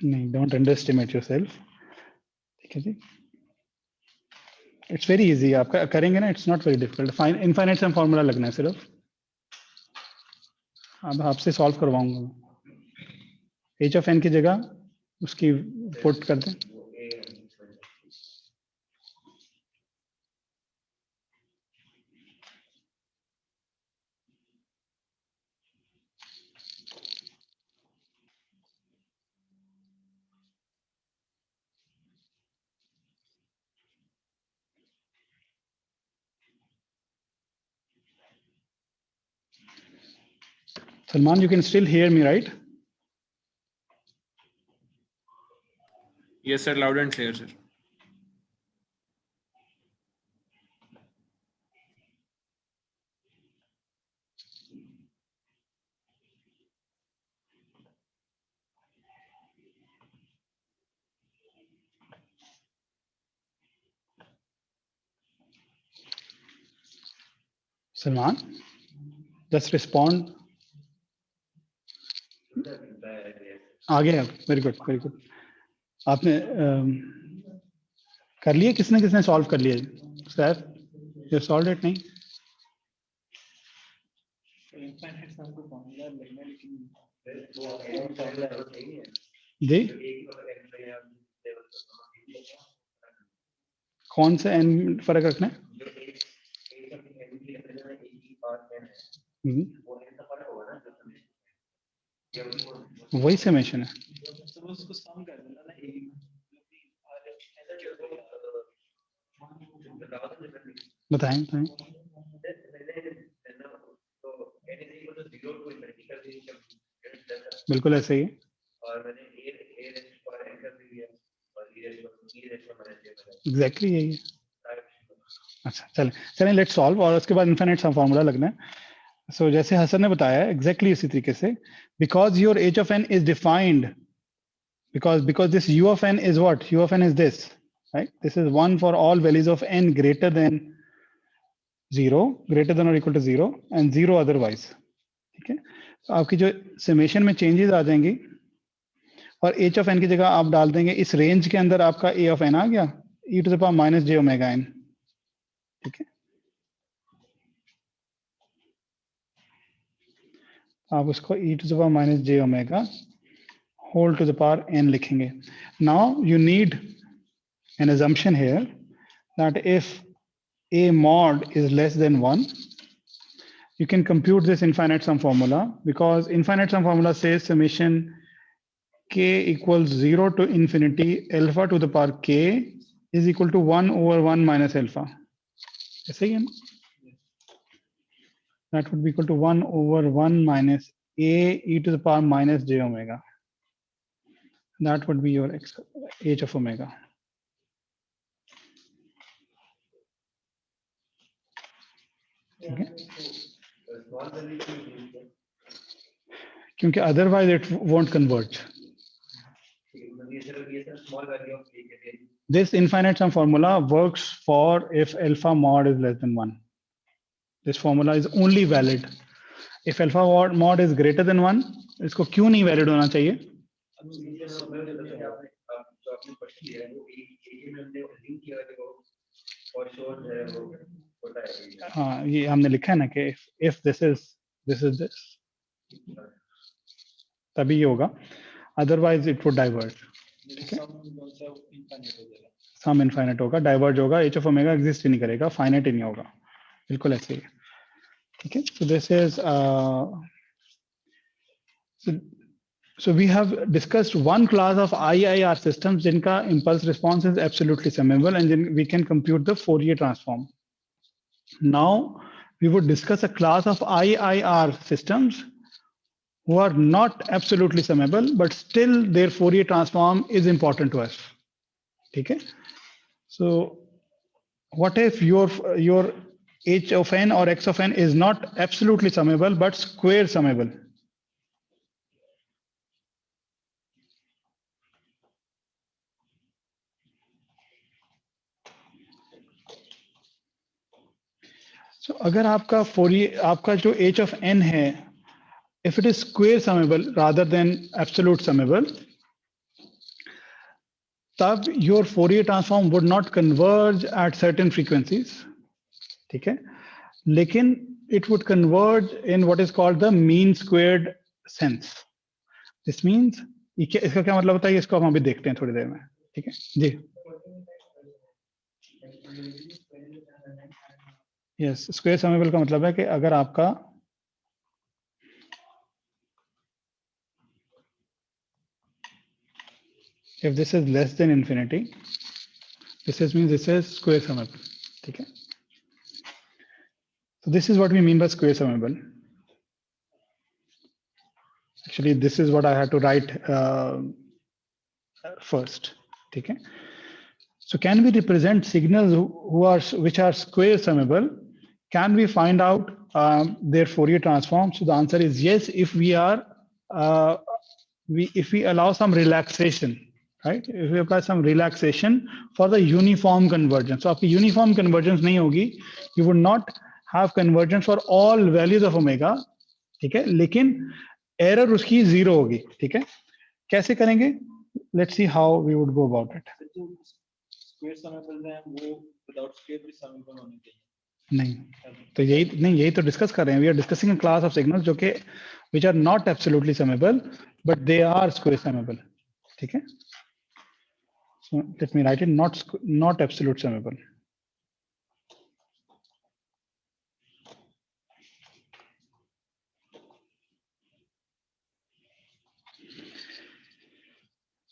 नहीं, डोंट अंडरएस्टिमेट योरसेल्फ. ठीक है जी. It's very easy. आप करेंगे ना, it's not very difficult. Infinite some formula लगना है सिर्फ. अब आपसे सॉल्व करवाऊंगा. h of n की जगह उसकी पुट कर दें. Salman, you can still hear me, right? Yes, sir. Loud and clear, sir. Salman, just respond. आ गए आप. Very good, very good. आपने कर लिया? किसने किसने सॉल्व कर लिया? Sir, you solve it? नहीं जी. कौन से n फर्क रखना है? वही समेशन है. बताएं बताएं. बिल्कुल ऐसे ही है. एग्जैक्टली यही है. अच्छा चलें चलें, लेट्स सॉल्व. और उसके बाद इनफाइनाइट सम फार्मूला लगना है. सो जैसे हसन ने बताया एग्जैक्टली इसी तरीके से. Because your h of n is defined, because this u of n is what? U of n is this, right? This is 1 for all values of n greater than 0, greater than or equal to 0, and 0 otherwise. ठीक है. तो आपकी जो summation में changes आ जाएंगी और h of n की जगह आप डाल देंगे इस रेंज के अंदर आपका a of n आ गया, e to the power minus j omega n. ठीक है. आप उसको e to the power minus j omega whole to the power n लिखेंगे. Now you need an assumption here that if a mod is less than 1, you can compute this infinite sum formula, because infinite sum formula says summation k equals 0 to infinity alpha to the power k is equal to 1 over 1 minus alpha. ऐसे ही है ना? that would be equal to 1 over 1 minus a e to the power minus j omega. That would be your h of omega. Okay. क्योंकि otherwise it won't converge. This infinite sum formula works for if alpha mod is less than 1. This formula is only valid if alpha mod is greater than 1. इसको क्यों नहीं valid होना चाहिए? हाँ, ये हमने लिखा है ना कि if this is this तभी ये होगा, otherwise it would diverge. Sum infinite होगा, डाइवर्ज होगा, h of omega एग्जिस्ट ही नहीं करेगा, फाइनाइट ही नहीं होगा, बिल्कुल ऐसे ही. ठीक है. So this is so we have discussed one class of IIR systems जिनका impulse response is absolutely summable and then we can compute the Fourier transform. Now we would discuss a class of IIR systems who are not absolutely summable, but still their Fourier transform is important to us. Okay. So what if your h of n or x of n is not absolutely summable, but square summable? So अगर आपका Fourier, आपका जो h of n है, if it is square summable rather than absolute summable, तब your Fourier transform would not converge at certain frequencies. ठीक है. लेकिन it would converge in what is called the mean squared sense. This means इसका क्या मतलब होता है, इसको हम अभी देखते हैं थोड़ी देर में. ठीक है जी. Yes, square summable का मतलब है कि अगर आपका if this is less than infinity, this means this is square summable. ठीक है. So this is what we mean by square summable. Actually, this is what I had to write first. ठीक है. So can we represent signals which are square summable? Can we find out their Fourier transform? So the answer is yes, if we are if we allow some relaxation, right? If we apply some relaxation for the uniform convergence. So आपकी uniform convergence नहीं होगी, you would not have convergence for all values of omega. ठीक है. लेकिन error उसकी 0 होगी. ठीक है. कैसे करेंगे? Let's see how we would go about it. Square summable है, वो without square भी summable होने चाहिए. नहीं, तो यही तो डिस्कस कर रहे हैं. We are discussing a class of signals जो कि which are not absolutely summable but they are square summable. ठीक है. So let me write it, not absolute summable.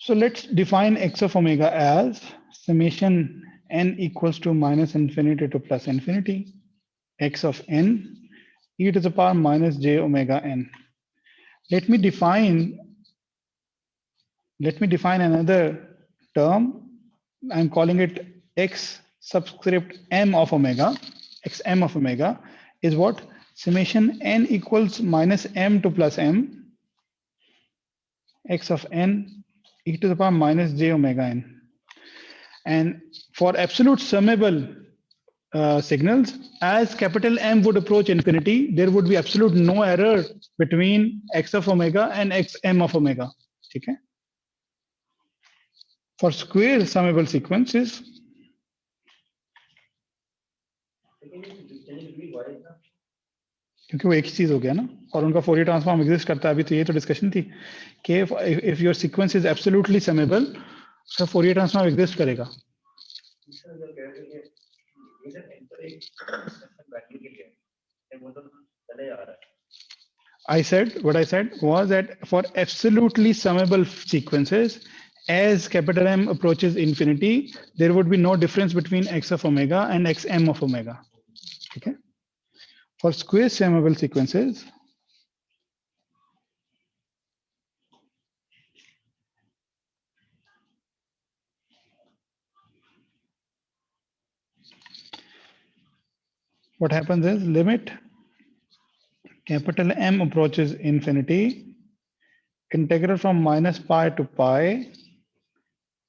So let's define x of omega as summation n equals to minus infinity to plus infinity x of n e to the power minus j omega n. Let me define another term. I'm calling it x subscript m of omega. X m of omega is what? Summation n equals minus m to plus m x of n e to the power minus j omega n. And for absolute summable signals, as capital M would approach infinity, there would be absolute no error between x of omega and x m of omega. Okay. For square summable sequences, क्योंकि वो एक ही चीज हो गया ना, और उनका Fourier transform exist करता है. अभी तो ये तो डिस्कशन थी कि if your sequence is absolutely summable, उसका फोरियर ट्रांसफॉर्म एग्जिस्ट करेगा. What I said was that for absolutely summable sequences, as capital M approaches infinity, there would be no difference between x of omega and x m of omega. Okay. For square summable sequences, what happens is limit capital M approaches infinity, integral from minus pi to pi,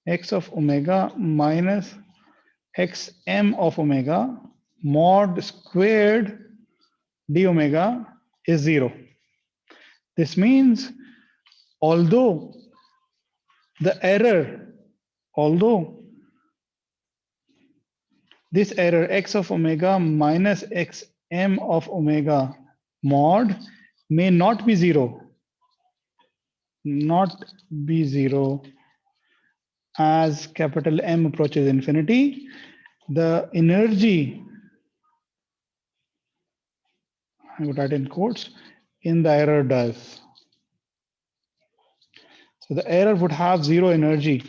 x of omega minus xm of omega mod squared d omega is 0. This means although this error x of omega minus xm of omega mod may not be 0, as capital M approaches infinity, the energy, I would write in quotes, in the error does. So the error would have 0 energy.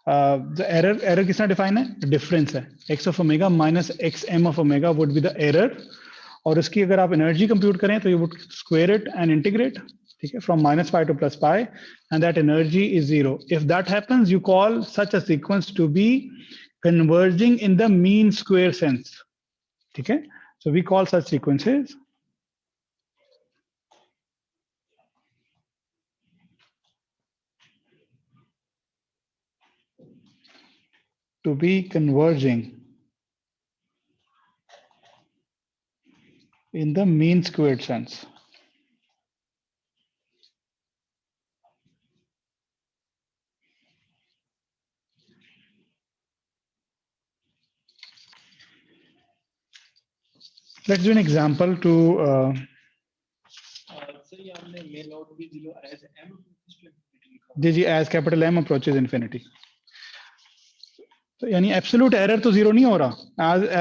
The error किसने define है? Difference है. X of omega minus xm of omega would be the error. और उसकी अगर आप energy compute करें तो you would square it and integrate. ठीक है? From minus pi to plus pi, and that energy is 0. If that happens, you call such a sequence to be converging in the mean square sense. ठीक है? So we call such sequences to be converging in the mean squared sense. Let's do an example to sir ये हमने may not be 0 as m approaches to infinity लिखा हुआ जी as capital M approaches infinity. तो यानी absolute error तो 0 नहीं हो रहा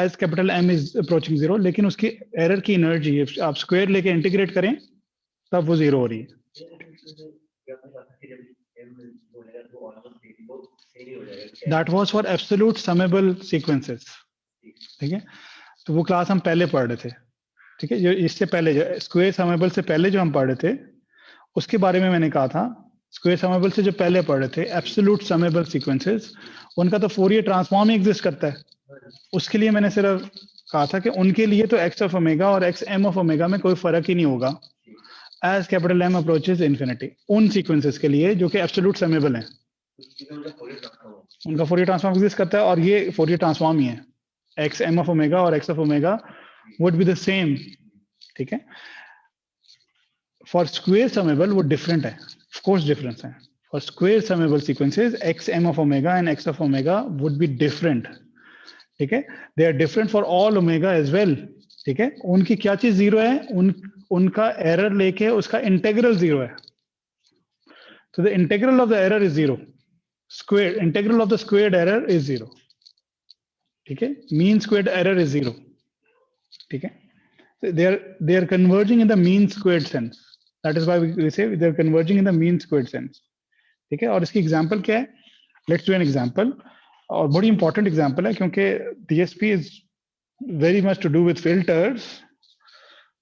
as capital M is approaching 0, लेकिन उसकी एरर की एनर्जी आप स्क्वायर लेके इंटीग्रेट करें तब वो 0 हो रही है. That was for absolute summable sequences. ठीक है, तो वो क्लास हम पहले पढ़ रहे थे. ठीक है, इससे पहले जो स्क्वायर समेबल से पहले जो हम पढ़ रहे थे उसके बारे में मैंने कहा था. स्क्वायर समेबल से जो पहले पढ़ रहे थे एब्सोल्यूट समेबल सीक्वेंसेस, उनका तो फोरियर ट्रांसफॉर्म ही एग्जिस्ट करता है. उसके लिए मैंने सिर्फ कहा था कि उनके लिए तो एक्स ऑफ ओमेगा और एक्स एम ऑफ ओमेगा में कोई फर्क ही नहीं होगा as capital M approaches infinity, उन सीक्वेंसेस के लिए जो कि एब्सोल्यूट समेबल हैं. उनका फोरियर ट्रांसफॉर्म एग्जिस्ट करता है और ये फोरियर ट्रांसफॉर्म ही है. एक्स एम ऑफ ओमेगा और x of omega would be the same. ठीक है, for square summable वो different है, of course difference है. For square summable sequences x m of omega and x of omega would be different. ठीक है, they are different for all omega as well. ठीक है, उनकी क्या चीज 0 है, उनका एरर लेके उसका इंटेग्रल 0 है. So the integral of the error is 0. Square integral of the squared error is 0. ठीक है, mean squared error is 0. ठीक है, they are converging in the mean squared sense. That is why we say they are converging in the mean squared sense. ठीक है, और इसकी example क्या है? Let's do an example. और बड़ी इंपॉर्टेंट एग्जांपल है क्योंकि DSP is very much to do with filters.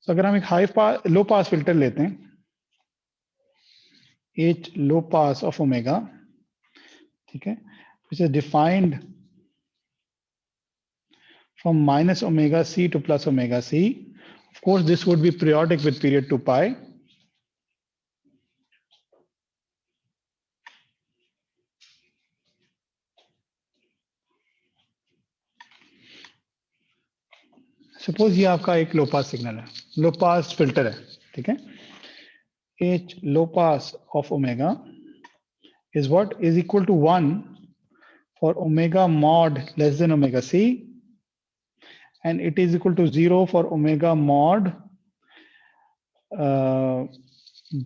तो अगर हम एक लो पास फिल्टर लेते हैं, H low pass of omega, ठीक है, which is defined from minus omega c to plus omega c. Of course, this would be periodic with period 2 pi. Suppose ये आपका एक लो पास सिग्नल है, लो पास फिल्टर है. ठीक है, H low pass of omega is what is equal to 1 for omega mod less than omega c, and it is equal to 0 for omega mod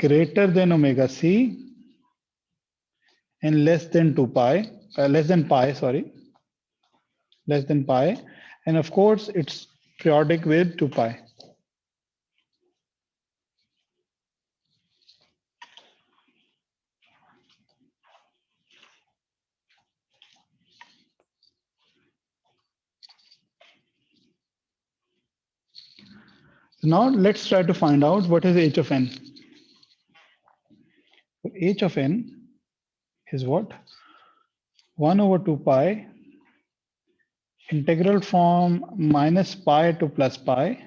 greater than omega c and less than pi, and of course it's periodic with 2 pi. So now let's try to find out what is h of n. So h of n is what? 1 over 2 pi integral from minus pi to plus pi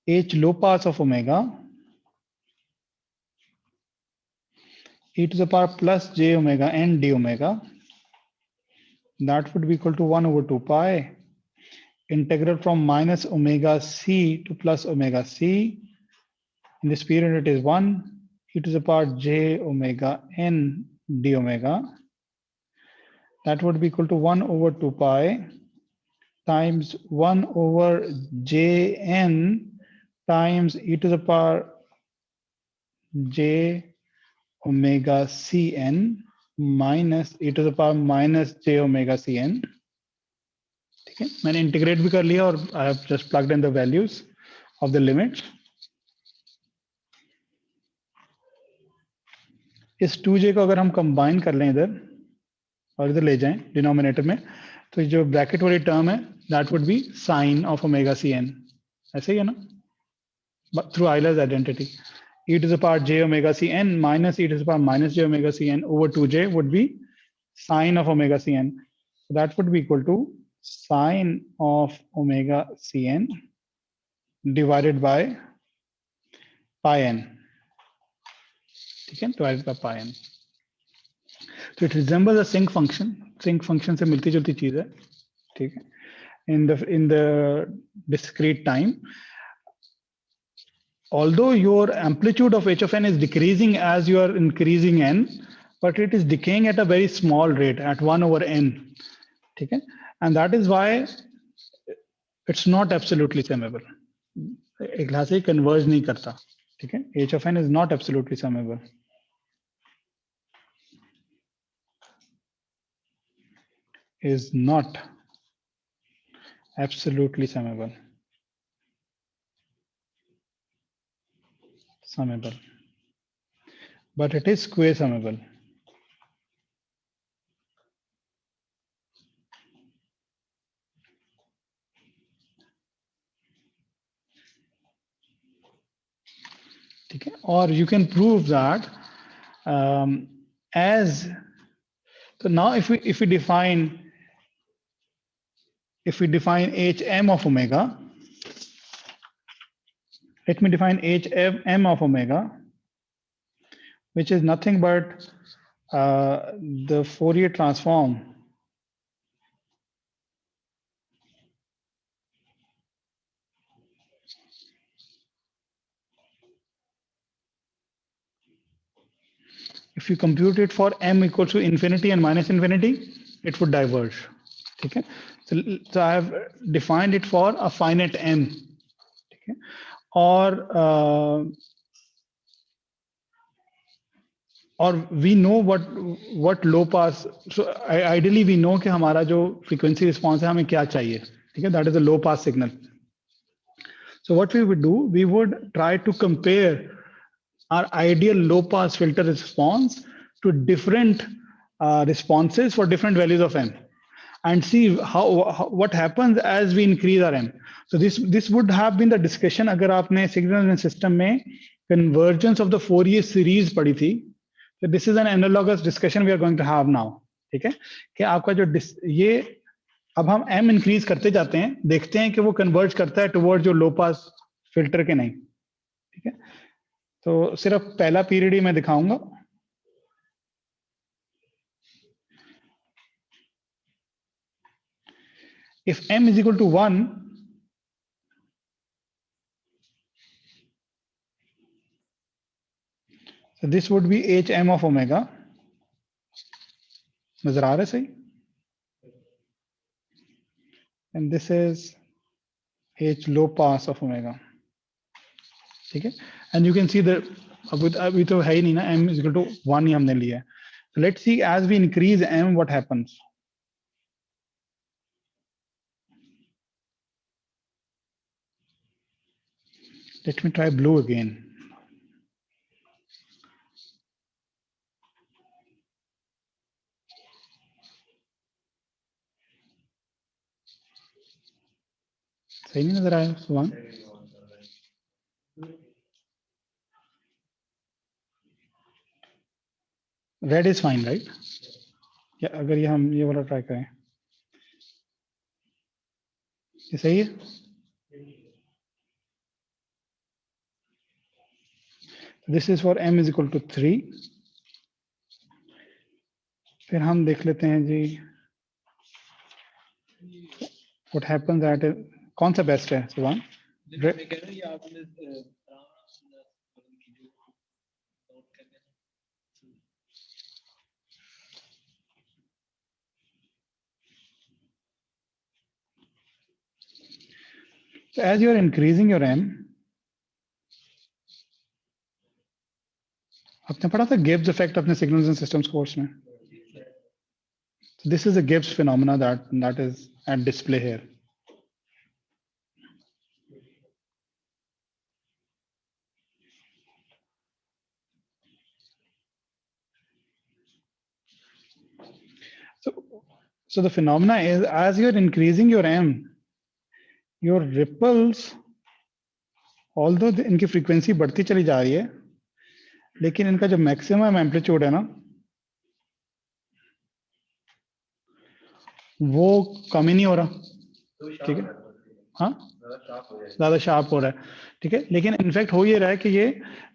h low pass of omega e to the power plus j omega n d omega. That would be equal to 1 over 2 pi integral from minus omega c to plus omega c. In this period, it is 1 e to the power j omega n d omega. That would be equal to 1 over 2 pi times 1 over j n times e to the power j omega cn minus e to the power minus j omega cn. ठीक है, मैंने integrate भी कर लिया और I have just plugged in the values of the limits. इस 2j को अगर हम कंबाइन कर लें इधर और इधर ले जाएं डिनोमिनेटर में, तो जो ब्रैकेट वाली टर्म है that would be sine of omega c n. ऐसे ही है ना, through Euler's identity. e to the power j omega cn minus e to the power minus j omega cn over 2j would be sine of omega cn. So that would be equal to sine of omega cn divided by pi n. ठीक है, divided by pi n. So it resembles a sinc function. Sinc function से मिलती जुलती चीज है. ठीक है, in the discrete time. Although your amplitude of h of n is decreasing as you are increasing n, but it is decaying at a very small rate at 1 over n. Okay? And that is why it's not absolutely summable. एक glass ही converge नहीं करता. ठीक है? h of n is not absolutely summable. Is not absolutely summable. Summable. But it is square summable. Okay? Or you can prove that as, so now if we define hm of omega, let me define hm of omega, which is nothing but the Fourier transform if you compute it for m equals to infinity and minus infinity, it would diverge. Okay? So I have defined it for a finite m. Okay? और we know what low pass, so ideally we know कि हमारा जो frequency response है हमें क्या चाहिए. ठीक है, that is a low pass signal. So what we would do, we would try to compare our ideal low pass filter response to different responses for different values of m and see what happens as we increase our m. So this would have been the discussion अगर आपने signal and system में convergence of the Fourier series पढ़ी थी. So this is an analogous discussion we are going to have now. ठीक है, कि आपका जो ये अब हम m इंक्रीज करते जाते हैं, देखते हैं कि वो कन्वर्ज करता है टुवर्ड जो लो पास फिल्टर के नहीं. ठीक है, तो सिर्फ पहला पीरियड ही मैं दिखाऊंगा. If m is equal to 1, so this would be hm of omega. नजर आ रहा है सही? And this is h low pass of omega. ठीक है, and you can see that अभी तो है ही नहीं ना, m is equal to 1 ही हमने लिया है. So let's see as we increase m what happens. Let me try blue again. सही नहीं नजर आया सुभान? Red is fine right? या अगर ये हम ये वाला ट्राई करें, ये सही है? This is for m is equal to 3. फिर हम देख लेते हैं जी व्हाट हैपेंस एट, कौन सा बेस्ट है सुभान? मैं कह रहा हूँ ये आपने नोट कर लेना। So as you are increasing your m, आपने पढ़ा था गिब्स इफेक्ट अपने सिग्नल्स एंड सिस्टम्स कोर्स में. So this is a Gibbs phenomena that is at display here. So the phenomena is as you're increasing your m, your ripples, although इनकी frequency बढ़ती चली जा रही है, लेकिन इनका जो maximum amplitude है ना, वो कम ही नहीं हो रहा. ठीक है, हाँ ज्यादा शार्प हो रहा है. ठीक है, लेकिन इनफैक्ट हो ये रहा है कि ये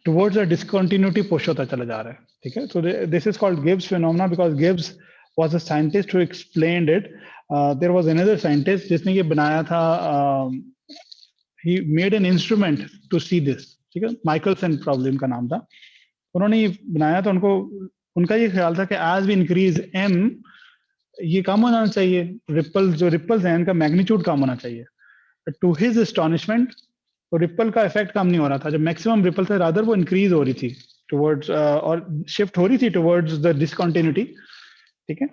टुवर्ड्स अ डिसकंटिन्यूटी पुश होता चला जा रहा है. ठीक है, so this is called Gibbs phenomena because Gibbs was a scientist who explained it. There was another scientist जिसने ये बनाया था, he made an instrument to see this. ठीक है, माइकलसन प्रॉब्लम का नाम था. उन्होंने ये बनाया था, उनका ये ख्याल था कि एज वी इंक्रीज एम, ये कम होना चाहिए, रिपल्स हैं इनका मैग्नीट्यूड कम होना चाहिए. टू हिज एस्टोनिशमेंट, तो रिपल का इफेक्ट कम नहीं हो रहा था. जब मैक्सिमम रिपल थे रादर वो इंक्रीज हो रही थी टुवर्ड्स और शिफ्ट हो रही थी टुवर्ड्स द डिसकंटिन्यूटी. ठीक है,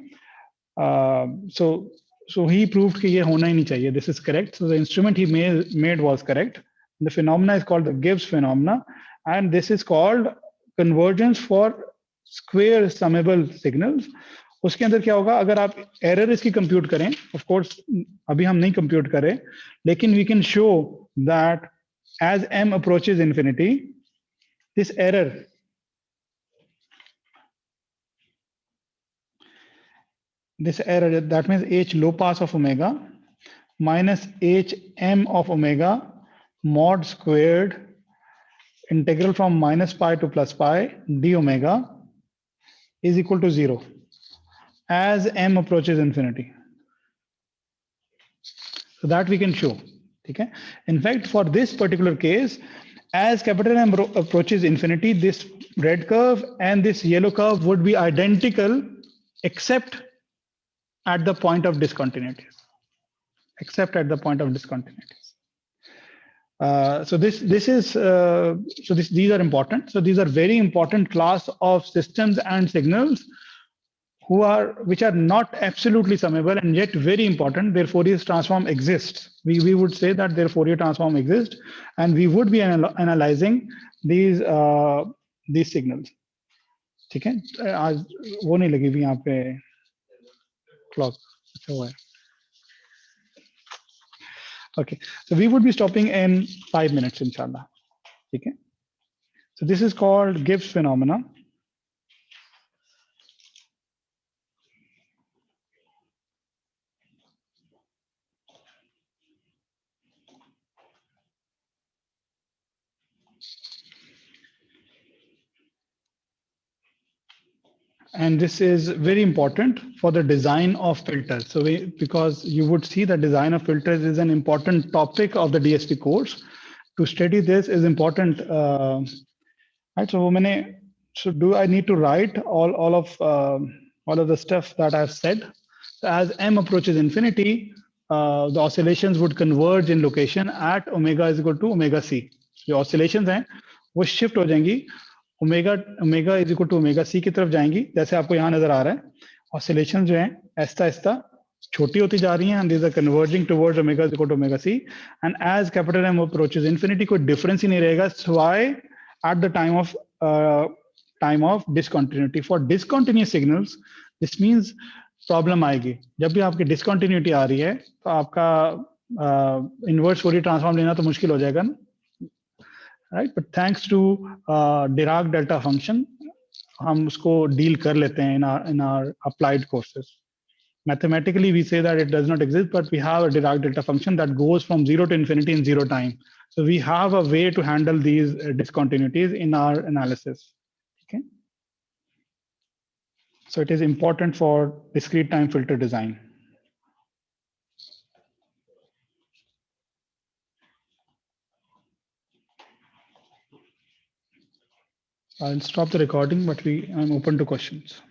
सो ही प्रूव्ड कि ये होना ही नहीं चाहिए. This is correct. So the instrument he made was correct. The phenomena is called the Gibbs phenomena and this is called convergence for square summable signals. उसके अंदर क्या होगा, अगर आप एरर इसकी कंप्यूट करें, ऑफ कोर्स अभी हम नहीं कंप्यूट करें, लेकिन we can show that as m approaches infinity, this error that means h low pass of omega minus h m of omega mod squared integral from minus pi to plus pi d omega is equal to 0 as m approaches infinity. So that we can show. Okay. In fact, for this particular case, as capital M approaches infinity, this red curve and this yellow curve would be identical except at the point of discontinuity. Except at the point of discontinuity. So these are important. So these are very important class of systems and signals which are not absolutely summable and yet very important. Their Fourier transform exists. We would say that their Fourier transform exists, and we would be analyzing these signals. ठीक है, आज वो नहीं लगी हुई यहाँ पे clock. अच्छा हुआ है. Okay, so we would be stopping in 5 minutes, inshallah. ठीक है. So this is called Gibbs phenomena. And this is very important for the design of filters. So because you would see the design of filters is an important topic of the DSP course. To study this is important. Right. So do I need to write all of the stuff that I've said? So as m approaches infinity, the oscillations would converge in location at omega is equal to omega c. जो oscillations हैं वो shift हो जाएंगी omega is equal to omega c की तरफ जाएंगी. जैसे आपको यहाँ नजर आ रहा है, ऑसिलेशन जो है ऐसा ऐसा छोटी होती जा रही हैं, and these are converging towards omega is equal to omega c. And as capital M approaches infinity, कोई डिफरेंस ही नहीं रहेगा sway at the time of discontinuity. For discontinuous signals this means problem आएगी. जब भी आपकी डिसकंटिन्यूटी आ रही है तो आपका इनवर्स फोरियर ट्रांसफॉर्म लेना तो मुश्किल हो जाएगा ना, right? But thanks to Dirac delta function हम उसको डील कर लेते हैं in our applied courses. Mathematically, we say that it does not exist, but we have a Dirac delta function that goes from 0 to infinity in 0 time. So we have a way to handle these discontinuities in our analysis. Okay. So it is important for discrete time filter design. I'll stop the recording, but I'm open to questions.